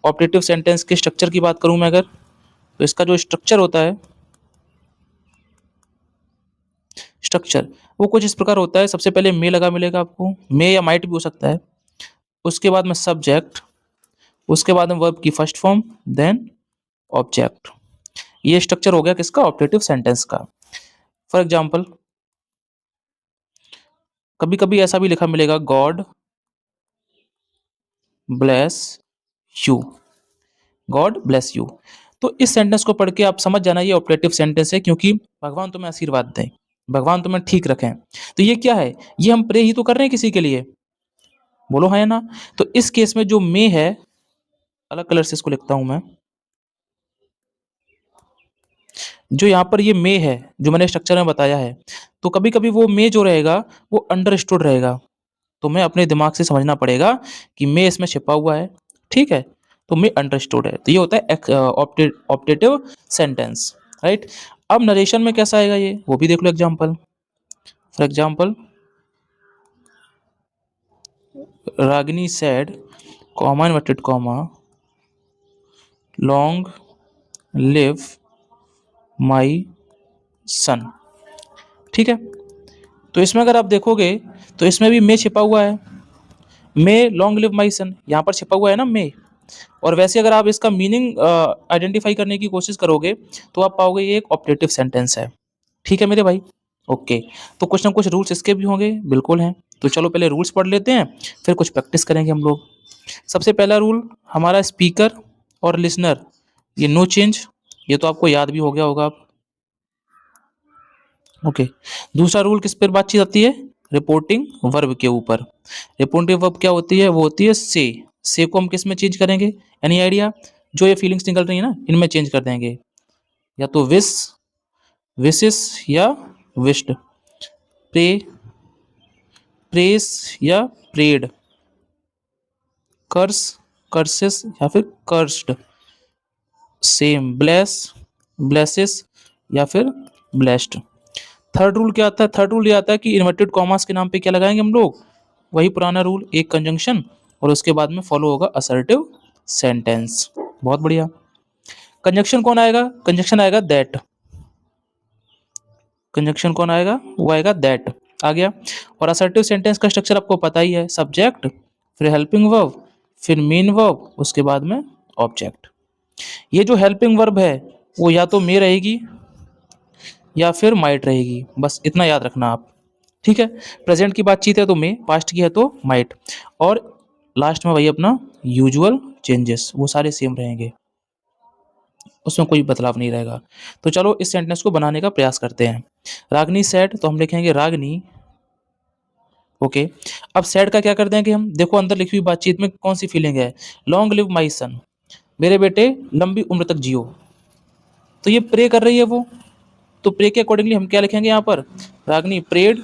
ऑप्टेटिव सेंटेंस के स्ट्रक्चर की बात करूं मैं अगर, तो इसका जो स्ट्रक्चर होता है, स्ट्रक्चर वो कुछ इस प्रकार होता है। सबसे पहले मे लगा मिलेगा आपको, मे या माइट भी हो सकता है। उसके बाद में सब्जेक्ट, उसके बाद में वर्ब की फर्स्ट फॉर्म, देन ऑब्जेक्ट। ये स्ट्रक्चर हो गया किसका, ऑप्टेटिव सेंटेंस का। फॉर एग्जाम्पल कभी कभी ऐसा भी लिखा मिलेगा, God bless you, God bless you. तो इस सेंटेंस को पढ़ के आप समझ जाना ये ऑपरेटिव सेंटेंस है, क्योंकि भगवान तुम्हें आशीर्वाद दें, भगवान तुम्हें ठीक रखें। तो ये क्या है, ये हम प्रे ही तो कर रहे हैं किसी के लिए, बोलो है ना। तो इस केस में जो मे है, अलग कलर से इसको लिखता हूं मैं, जो यहाँ पर ये मे है जो मैंने स्ट्रक्चर में बताया है, तो कभी कभी वो मे जो रहेगा वो अंडरस्टूड रहेगा, तो मैं अपने दिमाग से समझना पड़ेगा कि मे इसमें छिपा हुआ है, ठीक है, तो मे अंडरस्टूड है। तो ये होता है ऑप्टेटिव सेंटेंस, राइट। अब नरेशन में कैसा आएगा ये, वो भी देख लो example. For example Ragini said, comma inverted comma, long live my son, ठीक है। तो इसमें अगर आप देखोगे तो इसमें भी मे छिपा हुआ है, मे लॉन्ग लिव माई सन यहाँ पर छिपा हुआ है ना मे। और वैसे अगर आप इसका मीनिंग आइडेंटिफाई करने की कोशिश करोगे तो आप पाओगे ये एक ऑप्टेटिव सेंटेंस है, ठीक है मेरे भाई। ओके, तो कुछ ना कुछ रूल्स इसके भी होंगे, बिल्कुल हैं। तो चलो पहले रूल्स पढ़ लेते हैं, फिर कुछ प्रैक्टिस करेंगे हम लोग। सबसे पहला रूल हमारा, स्पीकर और लिसनर ये नो चेंज, ये तो आपको याद भी हो गया होगा आप। ओके, दूसरा रूल किस पर बातचीत आती है, रिपोर्टिंग वर्ब के ऊपर। रिपोर्टिंग वर्ब क्या होती है, वो होती है से को हम किस में चेंज करेंगे, एनी आइडिया। जो ये फीलिंग्स निकल रही है ना इनमें चेंज कर देंगे, या तो विश, विशिस, या विश्ड, प्रे, प्रेस, या प्रेड, कर्स, कर्सेस, या फिर कर्स्ड, सेम, ब्लेस, ब्लेसेस, या फिर ब्लेस्ड। थर्ड रूल क्या आता है, थर्ड रूल ये आता है कि इन्वर्टेड कॉमास के नाम पे क्या लगाएंगे हम लोग, वही पुराना रूल, एक कंजंक्शन, और उसके बाद में फॉलो होगा असर्टिव सेंटेंस। बहुत बढ़िया। कंजंक्शन कौन आएगा, कंजंक्शन आएगा दैट, कंजंक्शन कौन आएगा, वो आएगा दैट, आ गया। और असर्टिव सेंटेंस का स्ट्रक्चर आपको पता ही है, सब्जेक्ट, फिर हेल्पिंग वर्ब, फिर मेन वर्ब, उसके बाद में ऑब्जेक्ट। ये जो हेल्पिंग वर्ब है वो या तो मे रहेगी या फिर माइट रहेगी, बस इतना याद रखना आप, ठीक है। प्रेजेंट की बातचीत है तो मे, पास्ट की है तो माइट, और लास्ट में वही अपना यूजुअल चेंजेस, वो सारे सेम रहेंगे, उसमें कोई बदलाव नहीं रहेगा। तो चलो इस सेंटेंस को बनाने का प्रयास करते हैं। रागनी सैड, तो हम लिखेंगे रागनी, ओके। अब सैड का क्या कर देंगे हम, देखो अंदर लिखी हुई बातचीत में कौन सी फीलिंग है, लॉन्ग लिव माई सन, मेरे बेटे लंबी उम्र तक जियो। तो ये प्रे कर रही है वो, तो प्रे के अकॉर्डिंगली हम क्या लिखेंगे यहाँ पर, रागनी प्रेड,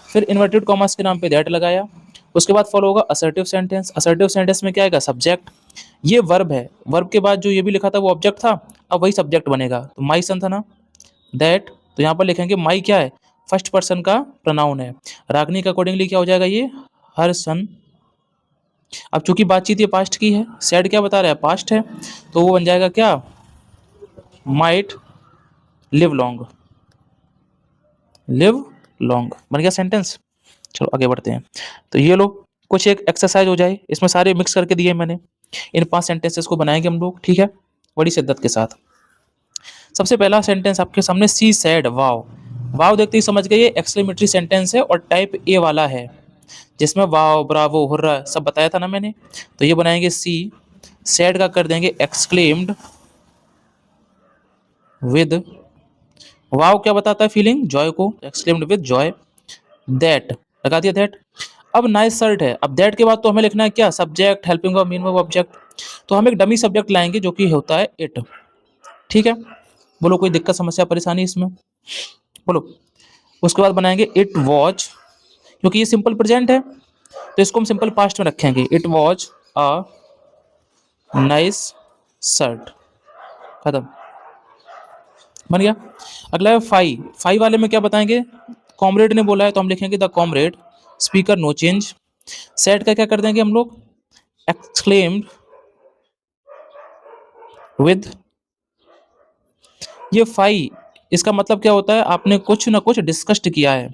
फिर इन्वर्टेड कॉमास के नाम पे दैट लगाया, उसके बाद फॉलो होगा असर्टिव सेंटेंस। असर्टिव सेंटेंस में क्या आएगा? सब्जेक्ट। ये वर्ब है, वर्ब के बाद जो ये भी लिखा था वो ऑब्जेक्ट था, अब वही सब्जेक्ट बनेगा। तो माई सन था ना, दैट, तो यहाँ पर लिखेंगे माई क्या है? फर्स्ट पर्सन का प्रोनाउन है। रागनी का अकॉर्डिंगली क्या हो जाएगा? ये हर सन। अब चूंकि बातचीत ये पास्ट की है, सैड क्या बता रहा है? पास्ट है, तो वो बन जाएगा क्या? Might live long. Live long बन गया सेंटेंस। चलो आगे बढ़ते हैं। तो ये लोग कुछ एक एक्सरसाइज हो जाए, इसमें सारे मिक्स करके दिए मैंने। इन 5 सेंटेंसेस को बनाएंगे हम लोग, ठीक है, बड़ी शिद्दत के साथ। सबसे पहला सेंटेंस आपके सामने, सी सैड वाव। वाव देखते ही समझ गए ये एक्सक्लेमेटरी सेंटेंस है और टाइप ए वाला है, जिसमें वाव, ब्रावो, हुर्रा सब बताया था ना मैंने। तो ये बनाएंगे सी, सैड का कर देंगे एक्सक्लेम्ड विद, वाव क्या बताता है? फीलिंग, जॉय को, एक्सक्लेम्ड विद जॉय। दैट लगा दिया दैट। अब नाइस शर्ट है, अब दैट के बाद तो हमें लिखना है क्या? Subject, helping verb, main verb, object. तो हम एक डमी सब्जेक्ट लाएंगे जो कि होता है इट, ठीक है। बोलो कोई दिक्कत, समस्या, परेशानी इसमें? बोलो। उसके बाद बनाएंगे इट वॉच, क्योंकि ये सिंपल प्रेजेंट है तो इसको हम सिंपल पास्ट में रखेंगे। It watch a nice shirt, खत्म, बन गया। अगला है फाइव। फाइव वाले में क्या बताएंगे? कॉमरेड ने बोला है तो हम लिखेंगे the comrade, speaker no change. Said का क्या कर देंगे हम लोग? Exclaimed with. ये फाइव, इसका मतलब क्या होता है? आपने कुछ ना कुछ डिस्कस्ड किया है,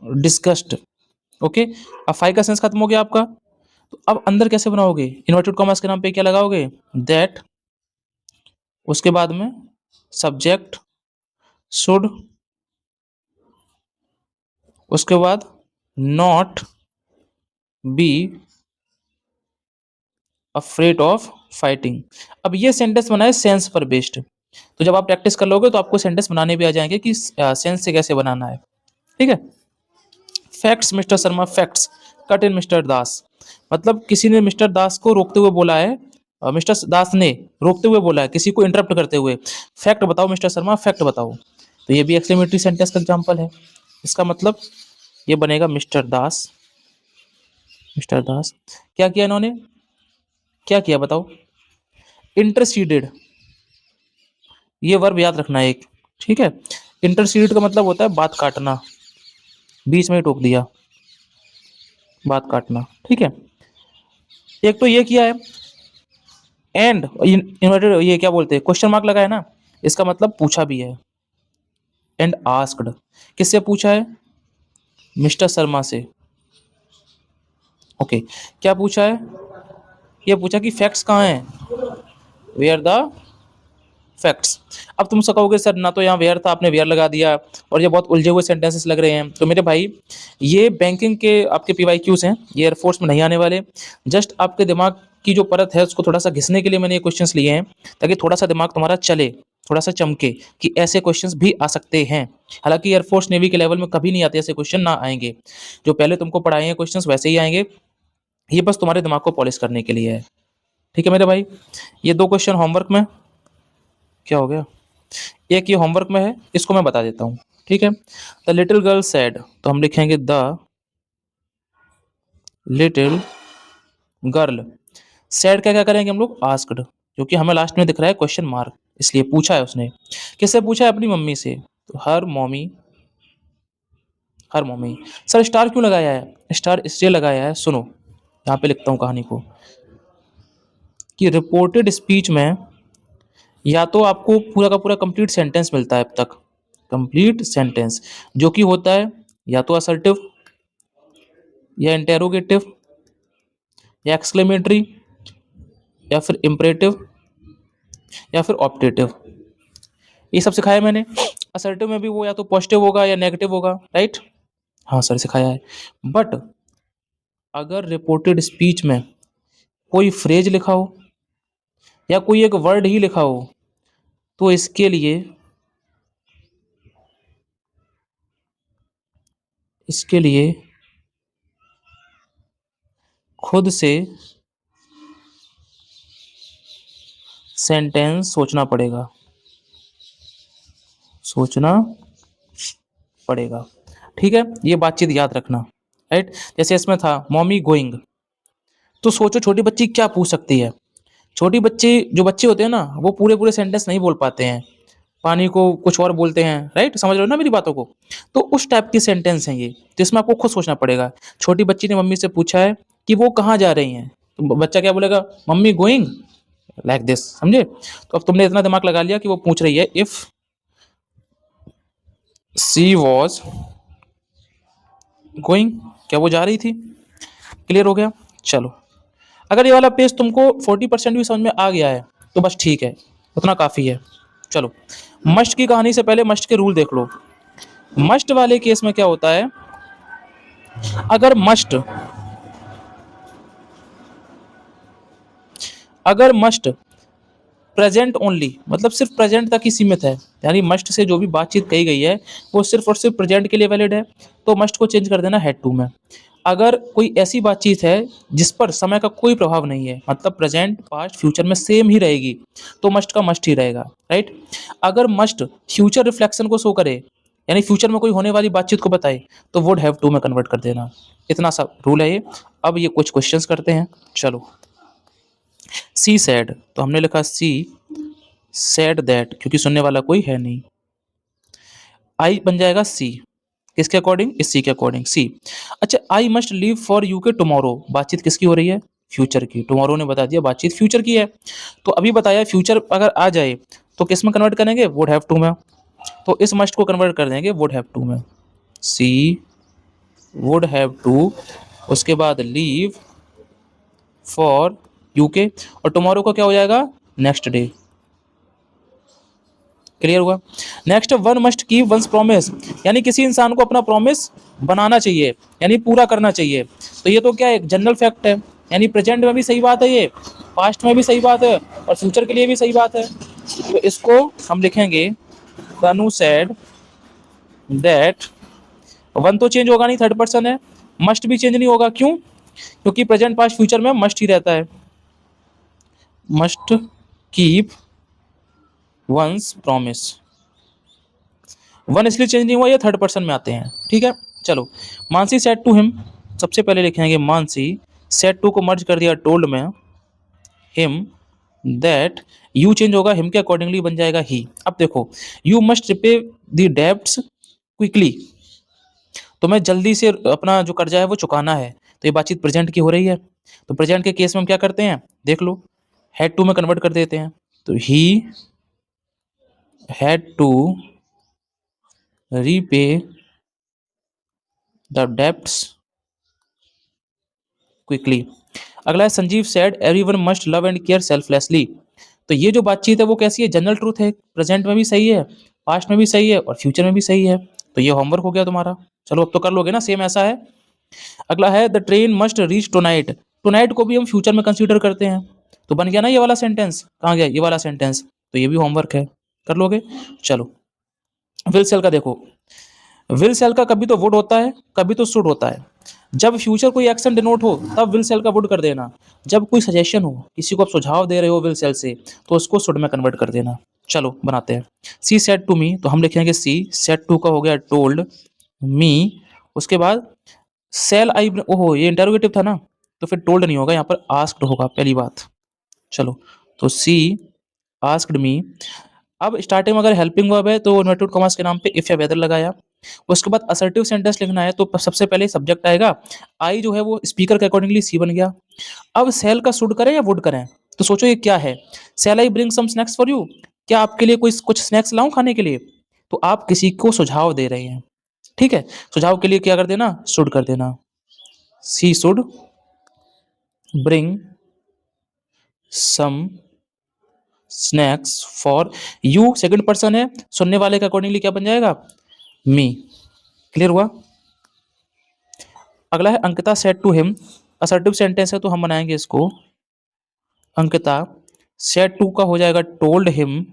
डिस्कस्ड, ओके। अब फाइव का सेंस खत्म हो गया आपका। तो अब अंदर कैसे बनाओगे? इन्वर्टेड कॉमर्स के नाम पे क्या लगाओगे? दैट, उसके बाद में सब्जेक्ट शुड, उसके बाद not be afraid of fighting. अब ये सेंटेंस बनाए सेंस पर बेस्ड, तो जब आप प्रैक्टिस कर लोगे तो आपको सेंटेंस बनाने भी आ जाएंगे कि सेंस से कैसे बनाना है, ठीक है। Facts mister Sharma, facts cut in mister Das, मतलब किसी ने मिस्टर दास को रोकते हुए बोला है, मिस्टर दास ने रोकते हुए बोला है किसी को इंटरप्ट करते हुए, फैक्ट बताओ मिस्टर शर्मा, फैक्ट बताओ। तो ये भी एक्सक्लेमेटरी सेंटेंस का एग्जांपल है। इसका मतलब ये बनेगा मिस्टर दास, मिस्टर दास क्या किया इन्होंने? क्या किया बताओ? इंटरसीडेड, ये वर्ब याद रखना है एक, ठीक है। इंटरसीड का मतलब होता है बात काटना, बीच में ही टोक दिया, बात काटना, ठीक है। एक तो ये किया है, एंड इन्वर्टेड ये क्या बोलते हैं, क्वेश्चन मार्क लगा है ना, इसका मतलब पूछा भी है। एंड आस्क्ड, किससे पूछा है? मिस्टर शर्मा से, ओके। क्या पूछा है? ये पूछा कि फैक्ट्स कहाँ हैं, वेयर द फैक्ट्स। अब तुम कहोगे सर ना तो यहाँ वेयर था, आपने वेयर लगा दिया, और ये बहुत उलझे हुए सेंटेंसेस लग रहे हैं। तो मेरे भाई ये बैंकिंग के आपके पीवाईक्यूज हैं, ये एयरफोर्स में नहीं आने वाले। जस्ट आपके दिमाग की जो परत है उसको थोड़ा सा घिसने के लिए मैंने ये क्वेश्चंस लिए हैं, ताकि थोड़ा सा दिमाग तुम्हारा चले, थोड़ा सा चमके कि ऐसे क्वेश्चंस भी आ सकते हैं। हालांकि एयरफोर्स नेवी के लेवल में कभी नहीं आते ऐसे क्वेश्चन, ना आएंगे। जो पहले तुमको पढ़ाए हैं क्वेश्चंस वैसे ही आएंगे, ये बस तुम्हारे दिमाग को पॉलिश करने के लिए है, ठीक है मेरे भाई। ये 2 क्वेश्चन होमवर्क में, क्या हो गया? एक ये होमवर्क में है, इसको मैं बता देता हूँ, ठीक है। द लिटिल गर्ल सैड, तो हम लिखेंगे द लिटिल गर्ल सैड का क्या करेंगे हम लोग? आस्क्ड, क्योंकि हमें लास्ट में दिख रहा है क्वेश्चन मार्क, इसलिए पूछा है उसने। किससे पूछा है? अपनी मम्मी से, तो हर मम्मी, हर मम्मी। सर स्टार क्यों लगाया है? स्टार इसलिए लगाया है, सुनो, यहाँ पे लिखता हूँ कहानी को, कि रिपोर्टेड स्पीच में या तो आपको पूरा का पूरा कंप्लीट सेंटेंस मिलता है अब तक, कंप्लीट सेंटेंस, जो कि होता है या तो असर्टिव, या इंटेरोगेटिव, या एक्सक्लेमेटरी, या फिर इम्परेटिव, या फिर ऑप्टेटिव। ये सब सिखाया मैंने। असर्टिव में भी वो या तो पॉजिटिव होगा या नेगेटिव होगा, राइट? हाँ सर सिखाया है। बट अगर रिपोर्टेड स्पीच में कोई फ्रेज लिखा हो या कोई एक वर्ड ही लिखा हो, तो इसके लिए खुद से सेंटेंस सोचना पड़ेगा, सोचना पड़ेगा, ठीक है, ये बातचीत याद रखना, राइट। जैसे इसमें था मॉमी गोइंग, तो सोचो छोटी बच्ची क्या पूछ सकती है। छोटी बच्ची, जो बच्चे होते हैं ना, वो पूरे पूरे सेंटेंस नहीं बोल पाते हैं, पानी को कुछ और बोलते हैं, राइट, समझ रहे हो ना मेरी बातों को। तो उस टाइप की सेंटेंस हैं ये, तो इसमें आपको खुद सोचना पड़ेगा। छोटी बच्ची ने मम्मी से पूछा है कि वो कहाँ जा रही हैं, तो बच्चा क्या बोलेगा, मम्मी गोइंग, लाइक दिस, समझे। तो अब तुमने इतना दिमाग लगा लिया कि वो पूछ रही है इफ सी वॉज गोइंग, क्या वो जा रही थी। क्लियर हो गया। चलो, अगर ये वाला पेज तुमको 40% भी समझ में आ गया है तो बस ठीक है, उतना काफ़ी है। चलो, मस्ट की कहानी से पहले मस्ट के रूल देख लो। मस्ट वाले केस में क्या होता है, अगर मस्ट अगर मस्ट प्रेजेंट ओनली, मतलब सिर्फ प्रेजेंट तक ही सीमित है, यानी मस्ट से जो भी बातचीत कही गई है वो सिर्फ और सिर्फ प्रेजेंट के लिए वैलिड है, तो मस्ट को चेंज कर देना हैड टू में। अगर कोई ऐसी बातचीत है जिस पर समय का कोई प्रभाव नहीं है, मतलब प्रेजेंट पास्ट फ्यूचर में सेम ही रहेगी, तो मस्ट का मस्ट ही रहेगा, राइट। अगर मस्ट फ्यूचर रिफ्लेक्शन को शो करे, यानी फ्यूचर में कोई होने वाली बातचीत को बताए, तो वुड हैव टू में कन्वर्ट कर देना। इतना सा रूल है ये। अब ये कुछ क्वेश्चंस करते हैं। चलो, सी सैड, तो हमने लिखा सी सैड दैट, क्योंकि सुनने वाला कोई है नहीं। आई बन जाएगा सी, किसके अकॉर्डिंग, इस सी के अकॉर्डिंग, सी। अच्छा, I must leave for UK tomorrow, बातचीत किसकी हो रही है, फ्यूचर की। टुमारो ने बता दिया बातचीत फ्यूचर की है, तो अभी बताया फ्यूचर अगर आ जाए तो किस में कन्वर्ट करेंगे, वुड हैव टू में। तो इस मस्ट को कन्वर्ट कर देंगे वुड हैव टू में, सी वुड हैव टू, उसके बाद लीव फॉर यूके, और टुमारो का क्या हो जाएगा, नेक्स्ट डे। क्लियर हुआ। Next, one must keep once promise, यानी किसी इंसान को अपना प्रॉमिस बनाना चाहिए, यानी पूरा करना चाहिए। तो ये तो क्या है, एक जनरल फैक्ट है, यानी प्रेजेंट में भी सही बात है, ये पास्ट में भी सही बात है, और फ्यूचर के लिए भी सही बात है। तो इसको हम लिखेंगे, तनु सेड दैट, वन तो चेंज होगा नहीं, थर्ड पर्सन है, मस्ट भी चेंज नहीं होगा, क्यों, क्योंकि प्रेजेंट पास्ट फ्यूचर में मस्ट ही रहता है, must keep once promise. One इसलिए चेंज नहीं हुआ, ये थर्ड पर्सन में आते हैं, ठीक है। चलो, मानसी सेड टू हिम, सबसे पहले लिखेंगे मानसी सेड टू को मर्ज कर दिया टोल्ड में, हिम दैट, यू चेंज होगा, हिम के अकॉर्डिंगली बन जाएगा ही। अब देखो, you must repay the debts quickly, तो मैं जल्दी से अपना जो कर्जा है वो चुकाना है, तो ये बातचीत प्रेजेंट की हो रही है। तो प्रेजेंट के केस में हम क्या करते हैं, देख लो, हैड टू में कन्वर्ट कर देते हैं, तो he had to repay the debts quickly. अगला है Sanjeev said everyone must love and care selflessly, तो ये जो बातचीत है वो कैसी है, जनरल ट्रूथ है, प्रेजेंट में भी सही है, पास्ट में भी सही है, और फ्यूचर में भी सही है। तो ये होमवर्क हो गया तुम्हारा। चलो, अब तो कर लोगे ना, सेम ऐसा है। अगला है the train must reach tonight, tonight को भी हम फ्यूचर में कंसीडर करते हैं, तो बन गया ना ये वाला सेंटेंस, कहाँ गया ये वाला सेंटेंस, तो ये भी होमवर्क है, कर लोगे। चलो, विल सेल का देखो, विल सेल का कभी तो वुड होता है, कभी तो शुड होता है। जब फ्यूचर कोई एक्शन डिनोट हो तब विल सेल का वुड कर देना, जब कोई सजेशन हो, किसी को आप सुझाव दे रहे हो विल सेल से, तो उसको शुड में कन्वर्ट कर देना। चलो बनाते हैं। सी सेड टू मी, तो हम लिखेंगे सी सेड टू का हो गया टोल्ड मी, उसके बाद सेल आई, ओहो ये इंटरोगेटिव था ना, तो फिर टोल्ड नहीं होगा, यहाँ पर आस्क्ड होगा पहली बात। चलो, तो सी आस्क्ड मी। अब स्टार्टिंग में अगर हेल्पिंग वर्ब है तो इन्वर्टेड कॉमास के नाम पे इफ या वेदर लगाया। उसके बाद असर्टिव सेंटेंस लिखना है, तो सबसे पहले सब्जेक्ट आएगा, आई जो है वो स्पीकर के अकॉर्डिंगली सी बन गया। अब सेल का शुड करें या वुड करें, तो सोचो ये क्या है, shall I bring some snacks for you, क्या आपके लिए कोई कुछ स्नैक्स लाऊं खाने के लिए, तो आप किसी को सुझाव दे रहे हैं, ठीक है। सुझाव के लिए क्या कर देना, शुड कर देना, she should bring some snacks for you, second person है, सुनने वाले के अकॉर्डिंगली क्या बन जाएगा, मी। क्लियर हुआ। अगला है Ankita said to him, assertive sentence है तो हम बनाएंगे इसको, अंकिता सेड टू का हो जाएगा टोल्ड हिम,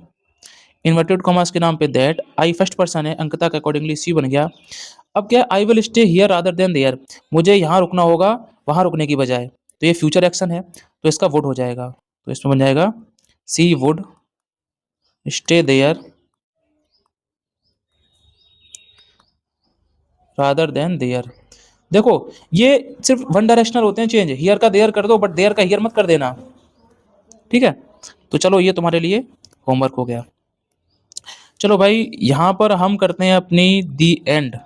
इन्वर्टेड कॉमास के नाम पे दैट, आई फर्स्ट पर्सन है, अंकिता के अकॉर्डिंगली सी बन गया। अब क्या है, I will stay here rather than there, मुझे यहाँ रुकना होगा वहाँ रुकने की बजाय, तो ये फ्यूचर एक्शन है, तो इसका वुड हो जाएगा, तो इसमें बन जाएगा she would stay there rather than there. देखो ये सिर्फ वन डायरेक्शनल होते हैं चेंज, हियर का देयर कर दो बट देयर का हियर मत कर देना, ठीक है। तो चलो ये तुम्हारे लिए होमवर्क हो गया। चलो भाई यहाँ पर हम करते हैं अपनी दी एंड,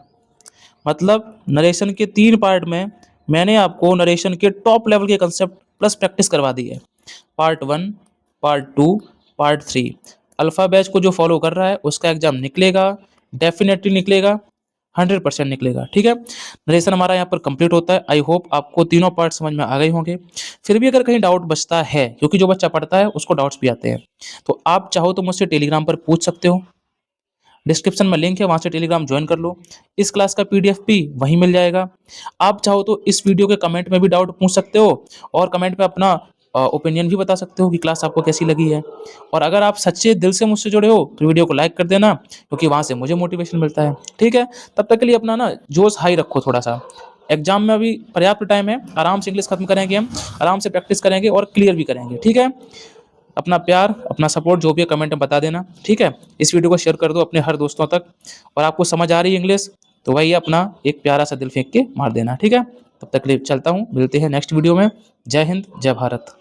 मतलब नरेशन के 3 पार्ट में मैंने आपको नरेशन के टॉप लेवल के कंसेप्ट प्लस प्रैक्टिस करवा दी है। Part 1, part 2, part 3। Alpha batch को जो फॉलो कर रहा है उसका एग्जाम निकलेगा, डेफिनेटली निकलेगा, 100% निकलेगा, ठीक है। नरेशन हमारा यहाँ पर कंप्लीट होता है। आई होप आपको तीनों पार्ट समझ में आ गए होंगे। फिर भी अगर कहीं डाउट बचता है, क्योंकि जो बच्चा पढ़ता है उसको डाउट्स भी आते हैं, तो आप चाहो तो मुझसे टेलीग्राम पर पूछ सकते हो। डिस्क्रिप्शन में लिंक है, वहाँ से टेलीग्राम ज्वाइन कर लो। इस क्लास का पीडीएफ भी वहीं मिल जाएगा। आप चाहो तो इस वीडियो के कमेंट में भी डाउट पूछ सकते हो और कमेंट में अपना ओपिनियन भी बता सकते हो कि क्लास आपको कैसी लगी है। और अगर आप सच्चे दिल से मुझसे जुड़े हो तो वीडियो को लाइक कर देना, क्योंकि वहाँ से मुझे मोटिवेशन मिलता है, ठीक है। तब तक के लिए अपना ना जोश हाई रखो थोड़ा सा। एग्जाम में अभी पर्याप्त टाइम है, आराम से इंग्लिश खत्म करेंगे हम, आराम से प्रैक्टिस करेंगे और क्लियर भी करेंगे, ठीक है। अपना प्यार, अपना सपोर्ट जो भी है कमेंट में बता देना, ठीक है। इस वीडियो को शेयर कर दो अपने हर दोस्तों तक। और आपको समझ आ रही है इंग्लिश तो वही अपना एक प्यारा सा दिल फेंक के मार देना, ठीक है। तब तक के लिए चलता हूँ, मिलते हैं नेक्स्ट वीडियो में। जय हिंद, जय भारत।